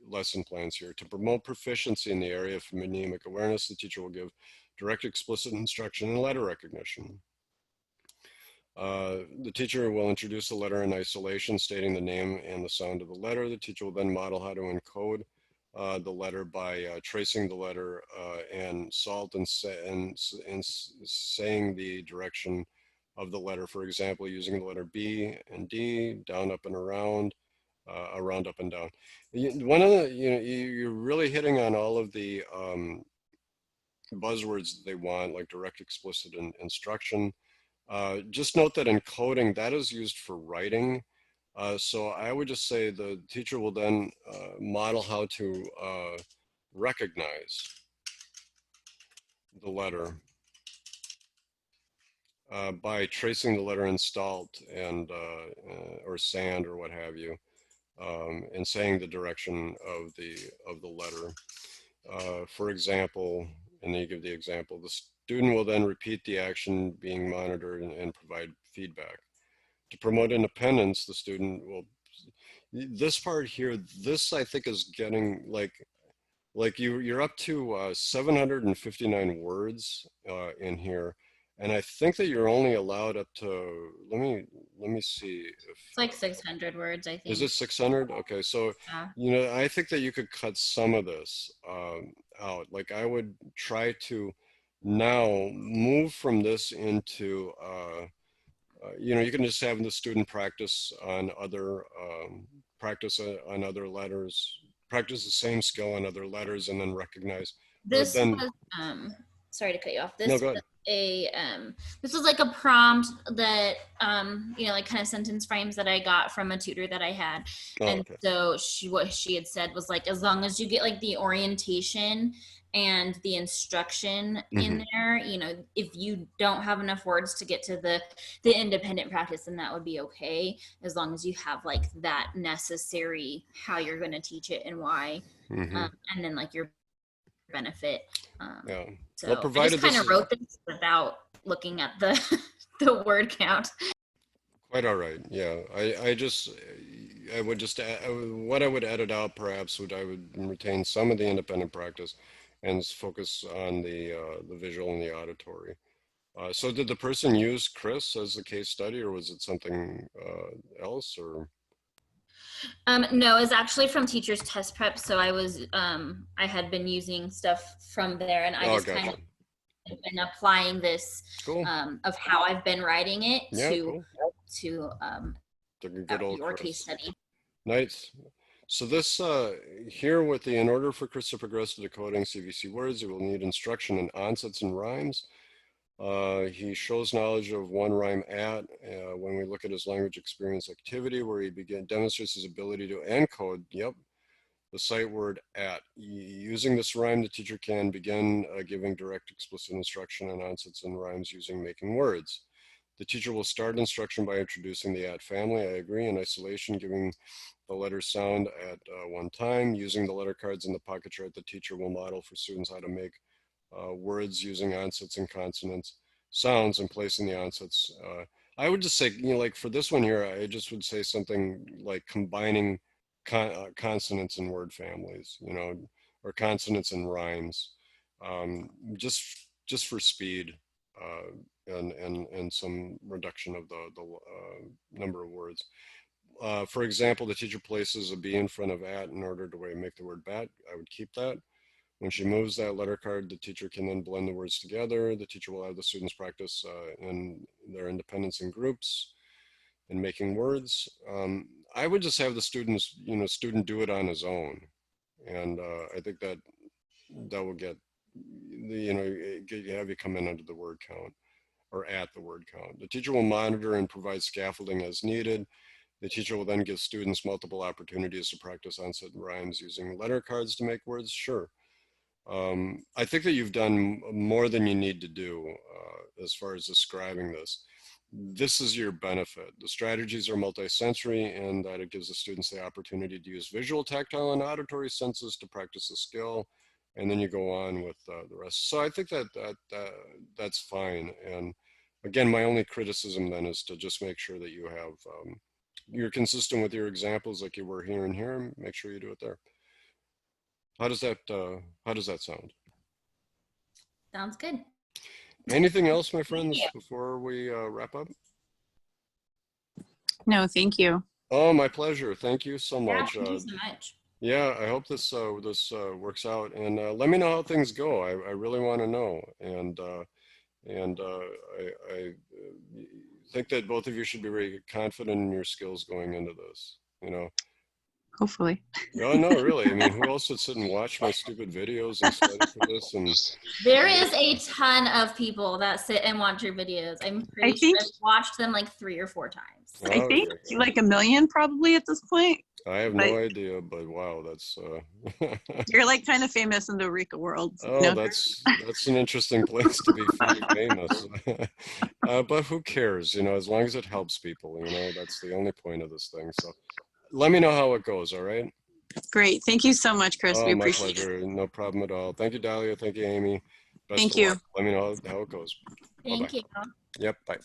lesson plans here. To promote proficiency in the area of phonemic awareness, the teacher will give direct explicit instruction and letter recognition. The teacher will introduce the letter in isolation, stating the name and the sound of the letter. The teacher will then model how to encode the letter by tracing the letter and salt and saying the direction of the letter. For example, using the letter B and D, down, up, and around, up, and down. One of the, you're really hitting on all of the buzzwords that they want, like direct, explicit, and instruction. Just note that in coding, that is used for writing. So I would just say the teacher will then model how to recognize the letter by tracing the letter in salt and or sand or what have you, and saying the direction of the letter. For example, and then you give the example, the student will then repeat the action being monitored and provide feedback. To promote independence, the student will, this part here, this I think is getting like you're up to 759 words in here. And I think that you're only allowed up to, let me see. It's like 600 words, I think. Is it 600? Okay, so, yeah. I think that you could cut some of this out. Like I would try to now move from this into, you can just have the student practice on other, on other letters, practice the same skill on other letters, and then recognize. This was, sorry to cut you off. This was this was like a prompt that, like kind of sentence frames that I got from a tutor that I had. And okay. So what she had said was like, as long as you get like the orientation and the instruction in there, if you don't have enough words to get to the independent practice, then that would be okay, as long as you have like that necessary how you're going to teach it and why, and then like your benefit. Yeah. So well, I just kind of wrote this without looking at the word count. Quite all right. Yeah. I would just what I would edit out perhaps I would retain some of the independent practice and focus on the visual and the auditory. So did the person use Chris as a case study, or was it something else, or? No, it's actually from Teacher's Test Prep. So I was, I had been using stuff from there, and I just gotcha. Kind of been applying this of how I've been writing it to good old your Chris. Case study. Nice. So this here with the, in order for Chris to progress to decoding CVC words, he will need instruction in onsets and rhymes. He shows knowledge of one rhyme at when we look at his language experience activity, where he demonstrates his ability to encode, the sight word at. Using this rhyme, the teacher can begin giving direct explicit instruction on onsets and rhymes using making words. The teacher will start instruction by introducing the at family. I agree. In isolation, giving the letter sound at one time. Using the letter cards in the pocket chart, the teacher will model for students how to make words using onsets and consonants sounds and placing the onsets. I would just say, like for this one here, I just would say something like combining consonants and word families, or consonants and rhymes, just for speed and some reduction of the number of words. For example, the teacher places a B in front of at in order to make the word bat. I would keep that. When she moves that letter card, the teacher can then blend the words together. The teacher will have the students practice in their independence in groups and making words. I would just have the students, student do it on his own. And I think that will get, have you come in under the word count or at the word count. The teacher will monitor and provide scaffolding as needed. The teacher will then give students multiple opportunities to practice onset rhymes using letter cards to make words. Sure. I think that you've done more than you need to do as far as describing this. This is your benefit. The strategies are multisensory, and that it gives the students the opportunity to use visual, tactile, and auditory senses to practice the skill, and then you go on with the rest. So I think that's fine. And again, my only criticism then is to just make sure that you have, you're consistent with your examples like you were here and here. Make sure you do it there. How does that sound? Sounds good. Anything else, my friends, before we wrap up? No, thank you. Oh, my pleasure. Thank you so much. Yeah, thank you so much. Yeah, I hope this works out, and let me know how things go. I really want to know, and I think that both of you should be very confident in your skills going into this. Hopefully. Oh, no, really. I mean, who else would sit and watch my stupid videos and study for this? And there is a ton of people that sit and watch your videos. I'm pretty sure I've watched them like 3 or 4 times. I think like 1 million probably at this point. I have no idea, but wow, that's you're like kind of famous in the RICA world. Oh, no? that's an interesting place to be pretty famous. But who cares? As long as it helps people, that's the only point of this thing. So let me know how it goes, all right? Great. Thank you so much, Chris. We my appreciate pleasure. it. No problem at all. Thank you, Dahlia. Thank you, Amy. Best Thank of you. luck. Let me know how it goes. Thank you. Yep, bye.